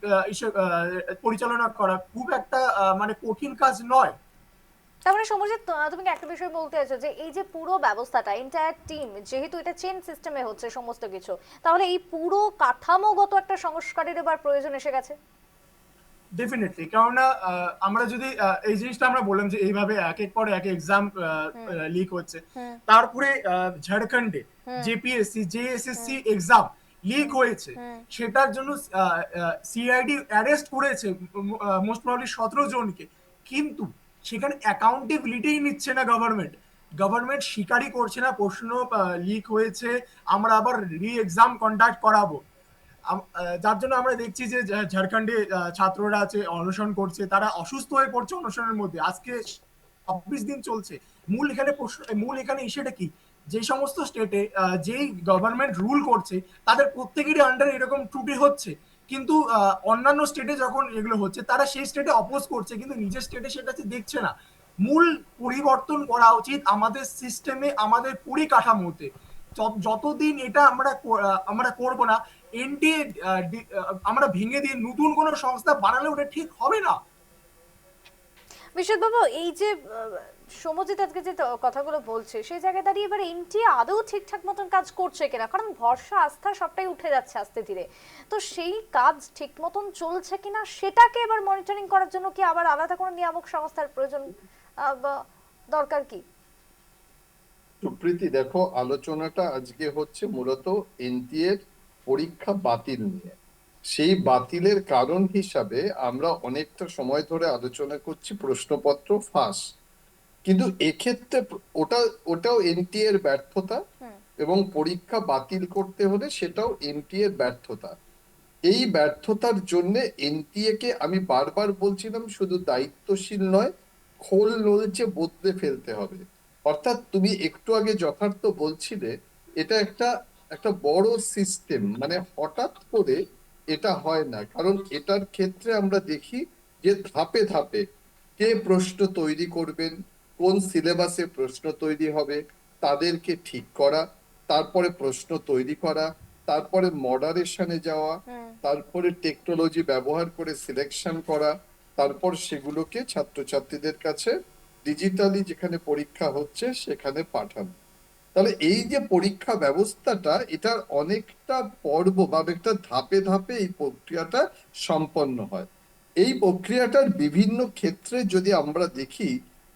পরিচালনা করা খুব একটা মানে কঠিন কাজ নয়। তার মানে সমজিৎ, তুমি কি একটা বিষয় বলতে চাইছো যে এই যে পুরো ব্যবস্থাটা, এন্টায়ার টিম, যেহেতু এটা চেন সিস্টেমে হচ্ছে সমস্ত কিছু, তাহলে এই পুরো কাঠামোগত একটা সংস্কারের এবার প্রয়োজন এসে গেছে? ডেফিনেটলি, কেননা আমরা যদি এই জিনিসটা আমরা বললাম যে এইভাবে এক এক পর এক এক্সাম লিক হচ্ছে, তারপরে ঝাড়খণ্ডে জেপিএসসি জেএসএসসি এক্সাম লিক হয়েছে, সেটার জন্য সিআইডি অ্যারেস্ট করেছে মোস্ট প্রবাবলি 17 জনকে। কিন্তু সেখানে অ্যাকাউন্টেবিলিটি নিচ্ছে না গভর্নমেন্ট। গভর্নমেন্ট স্বীকারই করছে না প্রশ্ন লিক হয়েছে, আমরা আবার রি এক্সাম কন্ডাক্ট করাবো। যার জন্য আমরা দেখছি যে ঝাড়খণ্ডে ছাত্ররা আছে অনশন করছে, তারা অসুস্থ হয়ে পড়ছে অনশনের মধ্যে। আজকে 24 দিন চলছে। মূল এখানে ইস্যুটা কি, যে সমস্ত স্টেটে যেই গভর্নমেন্ট রুল করছে তাদের প্রত্যেকেরই আন্ডারে এরকম ত্রুটি হচ্ছে, কিন্তু অন্যান্য স্টেটে যখন এগুলো হচ্ছে তারা সেই স্টেটে অপোজ করছে, কিন্তু নিজের স্টেটে সেটা দেখছে না। মূল পরিবর্তন করা উচিত আমাদের সিস্টেমে, আমাদের পরিকাঠামোতে। যতদিন এটা আমরা করব না, এনডিএ আমরা ভেঙে দিয়ে নতুন কোনো সংস্থা বানালে ওটা ঠিক হবে না। বিশ্বজিৎ বাবু, এই যে সমজিৎ আজকে যে কথাগুলো বলছে, সেই জায়গায় দাঁড়িয়ে এবার এনটিএ আদৌ ঠিকঠাক মতন কাজ করছে কিনা, কারণ ভরসা আস্থা সবটাই উঠে যাচ্ছে আস্তে ধীরে। তো সেই কাজ ঠিক মতন চলছে কিনা সেটাকে এবার মনিটরিং করার জন্য কি আবার আলাদা কোনো নিয়ামক সংস্থার প্রয়োজন বা দরকার কি? সুপ্রীতি, দেখো, আলোচনাটা আজকে হচ্ছে মূলত এনটিএর পরীক্ষা বাতিল নিয়ে। সেই বাতিলের কারণ হিসাবে আমরা অনেকটা সময় ধরে আলোচনা করছি প্রশ্নপত্র ফাঁস, কিন্তু এক্ষেত্রে ওটাও এনটিএর ব্যর্থতা, এবং পরীক্ষা বাতিল করতে হলে সেটাও এনটিএর ব্যর্থতা। এই ব্যর্থতার জন্য এনটিএ কে আমি বারবার বলছিলাম শুধু দায়িত্বশীল নয়, খোল নলচে বদলে ফেলতে হবে। অর্থাৎ তুমি একটু আগে যথার্থ বলছিলে, এটা একটা বড় সিস্টেম, মানে হঠাৎ করে এটা হয় না। কারণ এটার ক্ষেত্রে আমরা দেখি যে ধাপে ধাপে কে প্রশ্ন তৈরি করবেন, কোন সিলেবাসে প্রশ্ন তৈরি হবে তাদেরকে ঠিক করা, তারপরে প্রশ্ন তৈরি করা, তারপরে মডারেশনে যাওয়া, তারপরে টেকনোলজি ব্যবহার করে সিলেকশন করা, তারপর সেগুলোকে ছাত্রছাত্রীদের কাছে ডিজিটালি যেখানে পরীক্ষা হচ্ছে সেখানে পাঠানো। তাহলে এই যে পরীক্ষা ব্যবস্থাটা, এটার অনেকটা পর্ব বা একটা ধাপে ধাপে এই প্রক্রিয়াটা সম্পন্ন হয়। এই প্রক্রিয়াটার বিভিন্ন ক্ষেত্রে যদি আমরা দেখি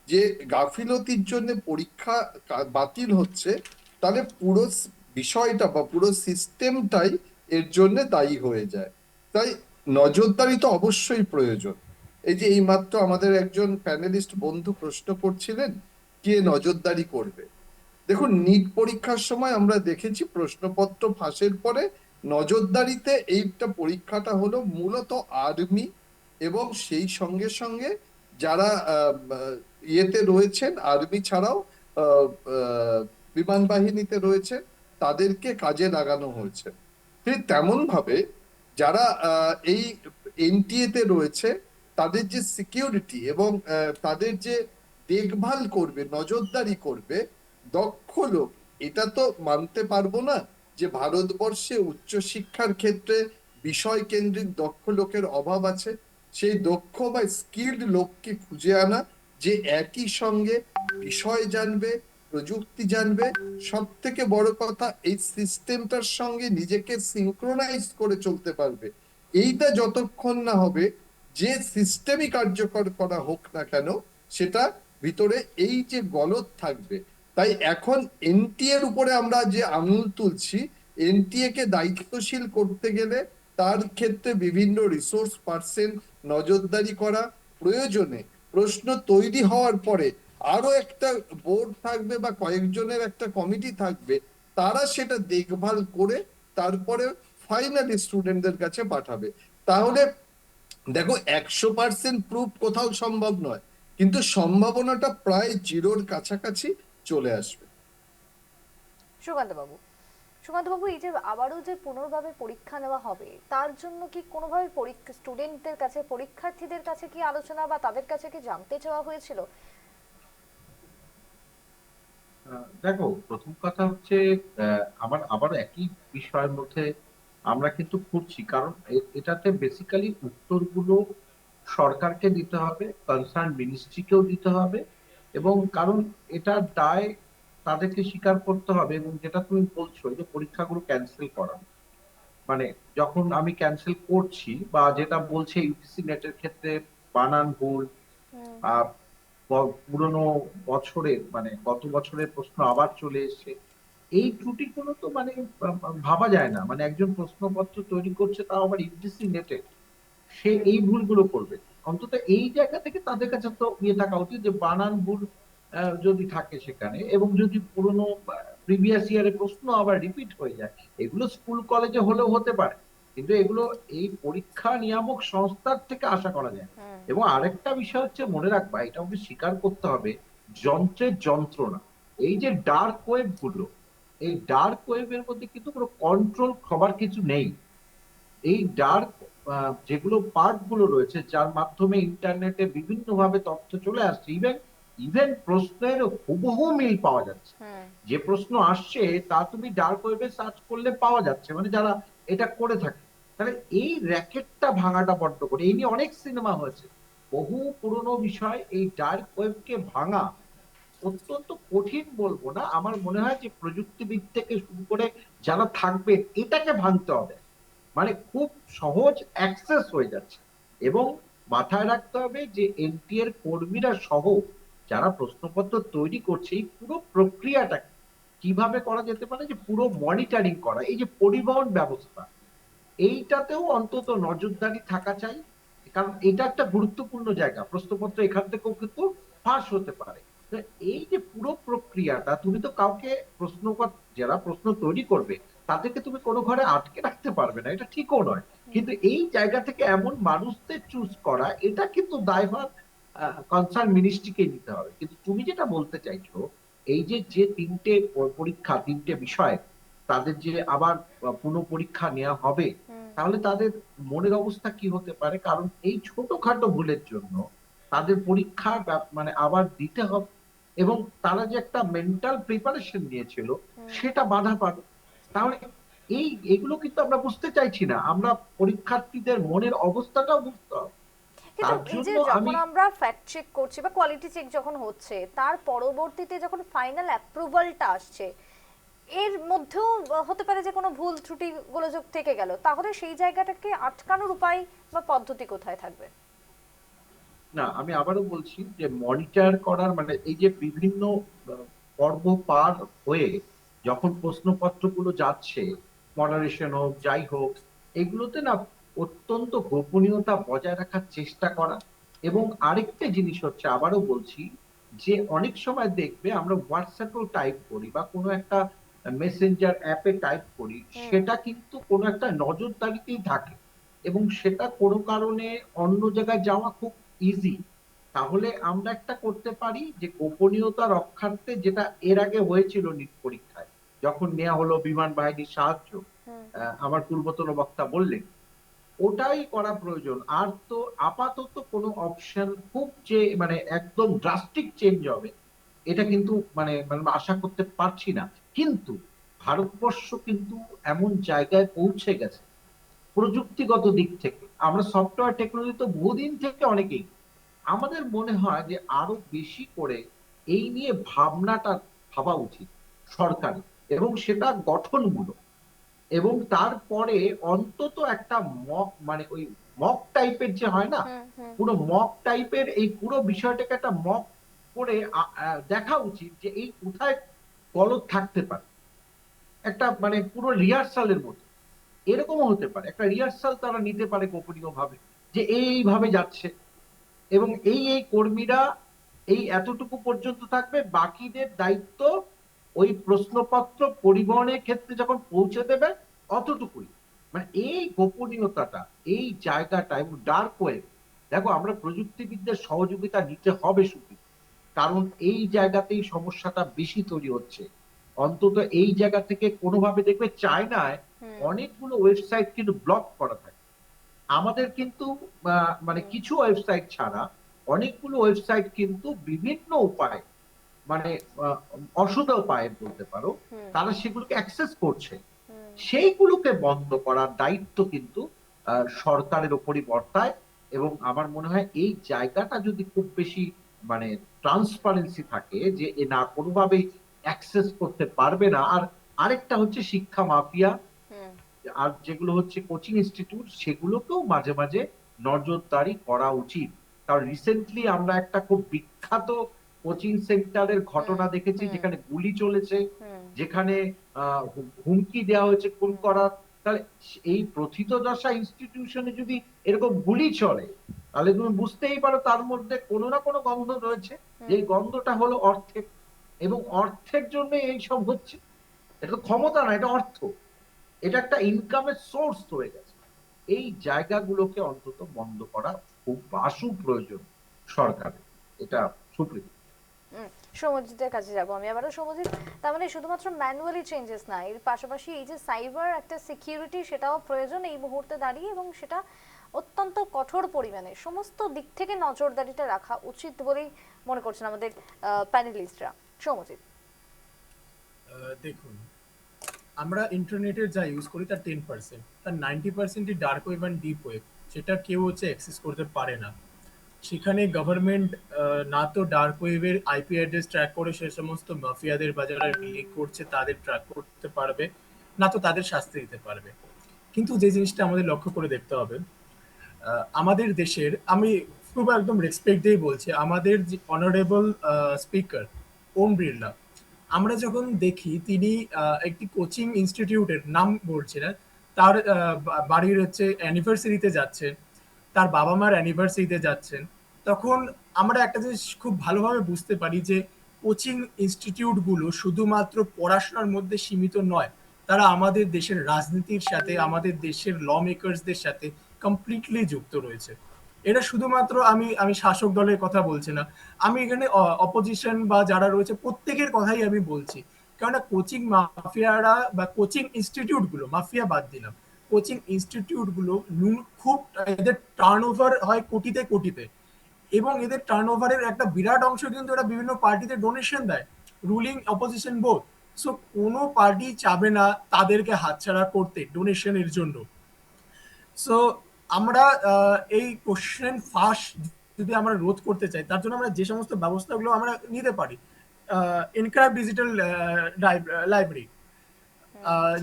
যে গাফিলতির জন্য পরীক্ষা বাতিল হচ্ছে, তাহলে পুরো বিষয়টা বা পুরো সিস্টেমটাই এর জন্য দায়ী হয়ে যায়। তাই নজরদারি তো অবশ্যই প্রয়োজন। এই যে এইমাত্র আমাদের একজন প্যানেলিস্ট বন্ধু প্রশ্ন করছিলেন, কে নজরদারি করবে? দেখুন, নিট পরীক্ষার সময় আমরা দেখেছি প্রশ্নপত্র ফাঁসের পরে নজরদারিতে এইটা পরীক্ষাটা হলো মূলত আর্মি এবং সেই সঙ্গে সঙ্গে যারা ইয়েতে রয়েছেন, আর্মি ছাড়াও বিমান বাহিনীতে রয়েছে, তাদেরকে কাজে লাগানো হয়েছে। ঠিক তেমন ভাবে যারা এই এনটিএ তে রয়েছে, তাদের যে সিকিউরিটি এবং তাদের যে দেখভাল করবে, নজরদারি করবে দক্ষ লোক, এটা তো মানতে পারবো না যে ভারতবর্ষে উচ্চশিক্ষার ক্ষেত্রে বিষয় কেন্দ্রিক দক্ষ লোকের অভাব আছে। সেই দক্ষ বা স্কিল্ড লোককে খুঁজে আনা, যে একই সঙ্গে বিষয় জানবে, প্রযুক্তি জানবে, সব থেকে বড় কথা এই সিস্টেমটার সঙ্গে নিজেকে সিনক্রোনাইজ করে চলতে পারবে, এইটা যতক্ষণ না হবে, যে সিস্টেমই কার্যকর করা হোক না কেন, সেটা ভিতরে এই যে গলদ থাকবে। তাই এখন এনটিএ এর উপরে আমরা যে আঙুল তুলছি, এনটিএ কে দায়িত্বশীল করতে গেলে তার ক্ষেত্রে বিভিন্ন রিসোর্স পার্সন নজরদারি করা প্রয়োজনে, প্রশ্ন তৈরি হওয়ার পরে আরো একটা বোর্ড থাকবে বা কয়েকজনের একটা কমিটি থাকবে, তারা সেটা দেখভাল করে তারপরে ফাইনালি স্টুডেন্টদের কাছে পাঠাবে। তাহলে দেখো, 100% প্রুফ কোথাও সম্ভব নয়, কিন্তু সম্ভাবনাটা প্রায় জিরোর কাছাকাছি চলে আসবে। সুকান্ত বাবু, এই যে আবারও যে পুনর্ভাবে পরীক্ষা নেওয়া হবে, তার জন্য কি কোনোভাবে স্টুডেন্টদের কাছে, পরীক্ষার্থীদের কাছে কি আলোচনা বা তাদের কাছে কি জানতে চাওয়া হয়েছিল? দেখো, প্রথম কথা হচ্ছে আমার আবার একই বিষয়ের মধ্যে আমরা কিন্তু ঘুরছি, কারণ এটাতে বেসিক্যালি উত্তরগুলো সরকারকে দিতে হবে, কনসার্ন মিনিস্ট্রিকেও দিতে হবে, এবং কারণ এটা দায় তাদেরকে স্বীকার করতে হবে। এবং যেটা তুমি বলছো যে পরীক্ষাগুলো ক্যান্সেল করা, মানে যখন আমি ক্যান্সেল করছি বা যেটা বলছে ইউজিসি নেটের ক্ষেত্রে বানান ভুল, আহ পুরনো বছরের মানে গত বছরের প্রশ্ন আবার চলে এসেছে, এই ত্রুটিগুলো তো মানে ভাবা যায় না। মানে একজন প্রশ্নপত্র তৈরি করছে, তাও আবার ইউজিসি নেটে, সে এই ভুলগুলো করবে। অন্তত এই জায়গা থেকে তাদের কাছে তো ইয়ে থাকা উচিত যে বানান ভুল যদি থাকে সেখানে, এবং যদি পুরোনো প্রিভিয়াস ইয়ারের প্রশ্ন আবার রিপিট হয়ে যায়, এগুলো স্কুল কলেজে হলেও হতে পারে, কিন্তু এগুলো এই পরীক্ষা নিয়ামক সংস্থার থেকে আশা করা যায় না। এবং আরেকটা বিষয় হচ্ছে, মনে রাখবা, এটা ওকে স্বীকার করতে হবে, যন্ত্রের যন্ত্রণা, এই যে ডার্ক ওয়েব গুলো, এই ডার্ক ওয়েবের মধ্যে কিন্তু কোনো কন্ট্রোল হবার কিছু নেই। এই ডার্ক যেগুলো পার্ট গুলো রয়েছে, যার মাধ্যমে ইন্টারনেটে বিভিন্ন ভাবে তথ্য চলে আসছে, ইভেন ইভেন প্রশ্নের হুবহু মিল পাওয়া যাচ্ছে। যে প্রশ্ন আসছে তা তুমি ডার্ক ওয়েবে সার্চ করলে পাওয়া যাচ্ছে, মানে যারা এটা করে থাকে। তাহলে এই র্যাকেটটা ভাঙাটা বড্ড করে, এই নিয়ে অনেক সিনেমা হয়েছে, বহু পুরনো বিষয়, এই ডার্ক ওয়েবকে ভাঙা অত্যন্ত কঠিন বলবো না, আমার মনে হয় যে প্রযুক্তিবিদ থেকে শুরু করে যারা থাকবেন, এটাকে ভাঙতে হবে। মানে খুব সহজ অ্যাক্সেস হয়ে যাচ্ছে। এবং মাথায় রাখতে হবে যে এনটিএ এর কর্মীরা সহ যারা প্রশ্নপত্র তৈরি করছে, এই পুরো প্রক্রিয়াটা কিভাবে করা যেতে পারে, যে পুরো মনিটরিং করা, এই যে পরিবহন ব্যবস্থা, এইটাতেও অন্তত নজরদারি থাকা চাই। কারণ এটা একটা গুরুত্বপূর্ণ জায়গা, প্রশ্নপত্র এখান থেকেও কিন্তু ফাঁস হতে পারে। তো এই যে পুরো প্রক্রিয়াটা, তুমি তো কাউকে যারা প্রশ্ন তৈরি করবে তাদেরকে তুমি কোনো ঘরে আটকে রাখতে পারবে না, এটা ঠিকও নয়। কিন্তু এই জায়গা থেকে এমন মানুষদের চুজ করা, এটা কিন্তু দায়ভার কনসার্ন মিনিস্ট্রিকে নিতে হবে। কিন্তু তুমি যেটা বলতে চাইছো, এই যে যে তিনটে পরীক্ষা, তিনটে বিষয়, তাদের যে আবার পুনঃ পরীক্ষা নেওয়া হবে, তাহলে তাদের মনের অবস্থা কি হতে পারে? কারণ এই ছোটখাটো ভুলের জন্য তাদের পরীক্ষা মানে আবার দিতে হবে, এবং তারা যে একটা মেন্টাল প্রিপারেশন নিয়েছিল সেটা বাধা পাবে। তাহলে এগুলো কিন্তু আমরা বুঝতে চাইছি না, আমরা পরীক্ষার্থীদের মনের অবস্থাটাও বুঝতে হবে। কিন্তু তার এই যে জন্য আমি যখন আমরা ফ্যাক্ট চেক করছি বা কোয়ালিটি চেক যখন হচ্ছে, তার পরবর্তীতে যখন ফাইনাল অ্যাপ্রুভালটা আসছে, এর মধ্যেও হতে পারে যে কোনো ভুল ত্রুটি গোলযোগ থেকে গেল, তাহলে সেই জায়গাটাকে আটকানোর উপায় বা পদ্ধতি কোথায় থাকবে? না, আমি আবারও বলছি যে মনিটর করার, মানে এই যে বিভিন্ন পর্ব পার হয়ে যখন প্রশ্নপত্রগুলো যাচ্ছে, মডারেশন হোক যাই হোক, এগুলোতে না অত্যন্ত গোপনীয়তা বজায় রাখার চেষ্টা করা। এবং আরেকটা জিনিস হচ্ছে, আবারও বলছি, যে অনেক সময় দেখবে আমরা হোয়াটসঅ্যাপেও টাইপ করি বা কোনো একটা মেসেঞ্জার অ্যাপে টাইপ করি, সেটা কিন্তু কোনো একটা নজরদারিতেই থাকে, এবং সেটা কোনো কারণে অন্য জায়গায় যাওয়া খুব ইজি। তাহলে আমরা একটা করতে পারি, যে গোপনীয়তা রক্ষার্থে, যেটা এর আগে হয়েছিল নিট পরীক্ষায় যখন নেওয়া হলো বিমান বাহিনীর সাহায্য, আমার পূর্বতন বক্তা বললেন, ওটাই করা প্রয়োজন। আর তো আপাতত কোনো অপশন খুব যে মানে একদম ড্রাস্টিক চেঞ্জ হবে, এটা কিন্তু মানে মানে আশা করতে পারছি না। কিন্তু ভারতবর্ষ কিন্তু এমন জায়গায় পৌঁছে গেছে প্রযুক্তিগত দিক থেকে, আমরা সফটওয়্যার টেকনোলজি তো বহুদিন থেকে অনেকেই, আমাদের মনে হয় যে আরো বেশি করে এই নিয়ে ভাবনাটা ভাবা উচিত সরকারি, এবং সেটা গঠনমূলক। এবং তারপরে অন্তত একটা মক, মানে ওই মক টাইপের যে হয় না, হুম হুম পুরো মক টাইপের এই পুরো বিষয়টাকে একটা মক করে দেখা উচিত যে এই কোথায় গলদ থাকতে পারে, একটা মানে পুরো রিহার্সালের মতো এরকমও হতে পারে, একটা রিহার্সাল তারা নিতে পারে গোপনীয় ভাবে যে এইভাবে যাচ্ছে, এবং এই এই কর্মীরা এই এতটুকু পর্যন্ত থাকবে, বাকিদের দায়িত্ব ওই প্রশ্নপত্র পরিবহনের ক্ষেত্রে যখন পৌঁছে দেবে অতটুকুই। মানে এই গোপনীয়তাটা, এই জায়গাটা এবং ডার্ক ওয়েব, দেখো আমরা প্রযুক্তিবিদদের সহযোগিতা নিতে হবে শুধু, কারণ এই জায়গাতেই সমস্যাটা বেশি তৈরি হচ্ছে। অন্তত এই জায়গা থেকে কোনোভাবে দেখবে চায়নায় হুম অনেকগুলো ওয়েবসাইট কিন্তু ব্লক করা থাকে, আমাদের কিন্তু মানে হুম কিছু ওয়েবসাইট ছাড়া অনেকগুলো ওয়েবসাইট কিন্তু বিভিন্ন উপায়, মানে আহ, অসৎ উপায়ে বলতে পারো, হুম তারা সেগুলোকে অ্যাক্সেস করছে। হুম সেইগুলোকে বন্ধ করার দায়িত্ব কিন্তু সরকারের ওপরই বর্তায়। এবং আমার মনে হয় এই জায়গাটা যদি খুব বেশি মানে ট্রান্সপারেন্সি থাকে যে এ না কোনোভাবেই অ্যাক্সেস করতে পারবে না। আর আরেকটা হচ্ছে শিক্ষা মাফিয়া, হুম আর যেগুলো হচ্ছে কোচিং ইনস্টিটিউট, সেগুলোকেও মাঝে মাঝে নজরদারি করা উচিত। কারণ রিসেন্টলি আমরা একটা খুব বিখ্যাত কোচিং সেন্টারের হুম ঘটনা দেখেছি হুম যেখানে গুলি চলেছে, হুম যেখানে হুমকি দেওয়া হয়েছে খুন হুম করার। তাহলে এই প্রথিতযশা ইনস্টিটিউশনে যদি এরকম গুলি চলে, তাহলে তুমি বুঝতেই পারো তার মধ্যে কোনো না কোনো গন্ধ রয়েছে, যে হুম এই গন্ধটা হলো অর্থের। এবং অর্থের জন্য এই সব হচ্ছে, এটা তো ক্ষমতা না, এটা অর্থ, এটা একটা ইনকামের সোর্স হয়ে গেছে। এই জায়গাগুলোকে অন্তত বন্ধ করা খুব আশু প্রয়োজন সরকারের, এটা সুপ্রিয়। হুম, সৌম্যজিতের কাছে যাব আমি আবারও। সৌম্যজিৎ, তার মানে শুধুমাত্র ম্যানুয়ালি চেঞ্জেস না, এর পাশাপাশি এই যে সাইবার একটা সিকিউরিটি, সেটাও প্রয়োজন এই মুহূর্তে দাঁড়িয়ে, এবং সেটা অত্যন্ত কঠোর পরিমাণে সমস্ত দিক থেকে নজরদারিটা রাখা উচিত বলেই মনে করছেন আমাদের প্যানেলিস্টরা। সৌম্যজিৎ। দেখুন, আমরা ইন্টারনেটের যা ইউজ করি তার 10%, তার 90%ই dark web and deep web, যেটা কেউ হচ্ছে অ্যাক্সেস করতে পারে না। সেখানে গভর্নমেন্ট না তো ডার্ক ওয়েবের আইপি অ্যাড্রেস ট্র্যাক করে সে সমস্ত মাফিয়াদের বা যারা লিক করছে তাদের ট্র্যাক করতে পারবে, না তো তাদের শাস্তি দিতে পারবে। কিন্তু যে জিনিসটা আমাদের লক্ষ্য করে দেখতে হবে, আমাদের দেশের, আমি খুব একদম রেসপেক্ট দিয়ে বলছি, আমাদের যে অনারেবল স্পিকার ওম বিড়লা, আমরা যখন দেখি তিনি একটি কোচিং ইনস্টিটিউটের নাম বলছি না, তার বাড়ির হচ্ছে অ্যানিভার্সারিতে যাচ্ছেন, তার বাবা মার অ্যানিভার্সারিতে যাচ্ছেন, তখন আমরা একটা জিনিস খুব ভালোভাবে বুঝতে পারি যে কোচিং ইনস্টিটিউটগুলো শুধুমাত্র পড়াশোনার মধ্যে সীমিত নয়, তারা আমাদের দেশের রাজনীতির সাথে, আমাদের দেশের ল মেকার্সদের সাথে কমপ্লিটলি যুক্ত রয়েছে। এটা শুধুমাত্র আমি আমি শাসক দলের কথা বলছি না, আমি এখানে অপোজিশন বা যারা রয়েছে প্রত্যেকের কথাই আমি বলছি। কেননা কোচিং মাফিয়ারা বা কোচিং ইনস্টিটিউট গুলো, মাফিয়া বাদ দিলাম, কোচিং ইনস্টিটিউট গুলো খুব, এদের টার্ন ওভার হয় কোটিতে কোটিতে, এবং এদের টার্ন ওভারের একটা বিরাট অংশ কিন্তু এরা বিভিন্ন পার্টিতে ডোনেশন দেয়, রুলিং অপোজিশন বোথ। সো কোনো পার্টি চাবে না তাদেরকে হাতছাড়া করতে ডোনেশনের জন্য। সো আমরা এই কোশ্চেন ফাঁস যদি আমরা রোধ করতে চাই, তার জন্য আমরা যে সমস্ত ব্যবস্থাগুলো আমরা নিতে পারি, এনক্রাইব ডিজিটাল লাইব্রেরি,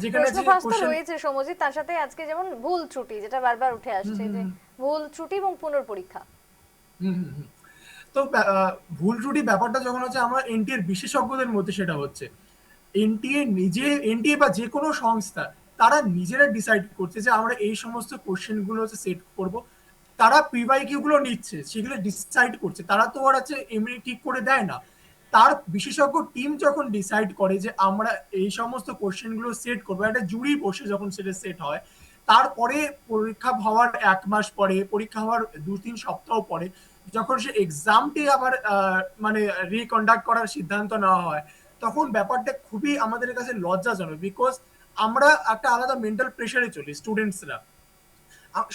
যেখানে প্রশ্ন যে ফাঁস তো কোশ্চেন, রয়েছে সৌম্যজিৎ, তার সাথে আজকে যেমন ভুল ত্রুটি যেটা বারবার উঠে আসছে, যে ভুল ত্রুটি এবং পুনর্পরীক্ষা। তো ভুল ত্রুটি ব্যাপারটা যখন হচ্ছে আমরা এনটিএর বিশেষজ্ঞদের মধ্যে সেটা হচ্ছে, এনটিএ নিজে, এনটিএ বা যে কোনো সংস্থা, তারা নিজেরা ডিসাইড করছে যে আমরা এই সমস্ত কোশ্চেন গুলো হচ্ছে সেট করব, তারা পিওয়াইকিউ গুলো নিচ্ছে, সেগুলো ডিসাইড করছে, তারা তো আর আছে এমনি ঠিক করে দেয় না। তার বিশেষজ্ঞ টিম যখন ডিসাইড করে যে আমরা এই সমস্ত কোশ্চেন গুলো সেট করবো, একটা জুরি বসে যখন সেটা সেট হয়, তারপরে পরীক্ষা হওয়ার 1 মাস পরে, পরীক্ষা হওয়ার 2-3 সপ্তাহ পরে, যখন সে এক্সামটি আবার মানে রিকন্ডাক্ট করার সিদ্ধান্ত নেওয়া হয়, তখন ব্যাপারটা খুবই আমাদের কাছে লজ্জাজনক। বিকজ আমরা একটা আলাদা মেন্টাল প্রেশারে চলি স্টুডেন্টসরা,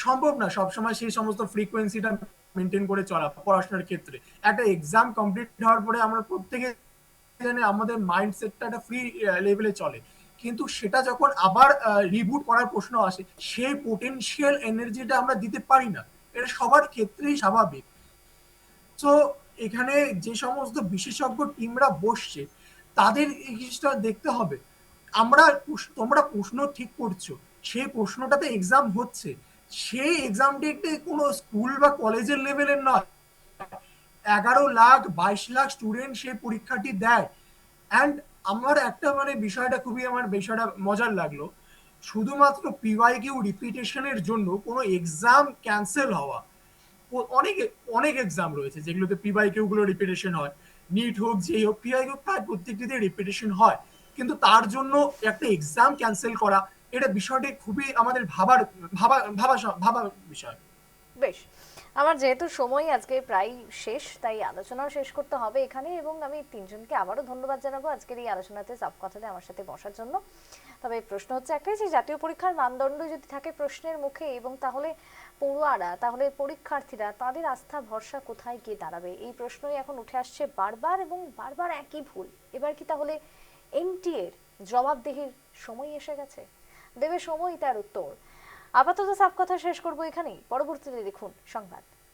সম্ভব না সবসময় সেই সমস্ত ফ্রিকোয়েন্সিটা মেনটেন করে চলা পড়াশোনার ক্ষেত্রে। একটা এক্সাম কমপ্লিট হওয়ার পরে আমরা প্রত্যেকে জানি আমাদের মাইন্ডসেটটা একটা ফ্রি লেভেলে চলে, কিন্তু সেটা যখন আবার রিবুট করার প্রশ্ন আসে, সেই পোটেনশিয়াল এনার্জিটা আমরা দিতে পারি না, এটা সবার ক্ষেত্রেই স্বাভাবিক। তো এখানে যে সমস্ত বিশেষজ্ঞ টিমরা বসছে, তাদের এই জিনিসটা দেখতে হবে। তোমরা প্রশ্ন ঠিক করছো, সেই প্রশ্নটাতে এক্সাম হচ্ছে, সেই এক্সাম ডেটে কোনো স্কুল বা কলেজের লেভেলের নয়, 11 লাখ 22 লাখ স্টুডেন্ট সেই পরীক্ষাটি দেয়। অ্যান্ড আমার একটা বিষয়টা মজার লাগলো, শুধুমাত্র পিওয়াইকিউ রিপিটেশনের জন্য কোনো এক্সাম ক্যান্সেল হওয়া, অনেক অনেক এক্সাম রয়েছে যেগুলোতে পিওয়াইকিউ গুলো রিপিটেশন হয়, নিট হোক যেই হোক পিওয়াইকিউ প্রায় প্রত্যেকটিতে রিপিটেশন হয়, কিন্তু তার জন্য একটা এক্সাম ক্যান্সেল করা, এটা বিষয়টি খুবই আমাদের ভাবা বিষয়। বেশ, আমার যেহেতু সময় আজকে প্রায় শেষ, তাই আলোচনাও শেষ করতে হবে এখানে, এবং আমি তিনজনকে আবারও ধন্যবাদ জানাবো আজকের এই আলোচনাতে সাব কথাতে আমার সাথে বসার জন্য। তবে প্রশ্ন হচ্ছে একটাই, যে জাতীয় পরীক্ষার মানদণ্ড যদি থাকে প্রশ্নের মুখে, এবং তাহলে পড়ুয়ারা, তাহলে পরীক্ষার্থীরা, তাদের আস্থা ভরসা কোথায় গিয়ে দাঁড়াবে? এই প্রশ্নই এখন উঠে আসছে বারবার, এবং বারবার একই ভুল। এবার কি তাহলে এনটিএ এর জবাবদিহির সময় এসে গেছে? দেবে সময় তার উত্তর। আপাতত সাব কথা শেষ করবো এখানেই, পরবর্তীতে দেখুন সংবাদ।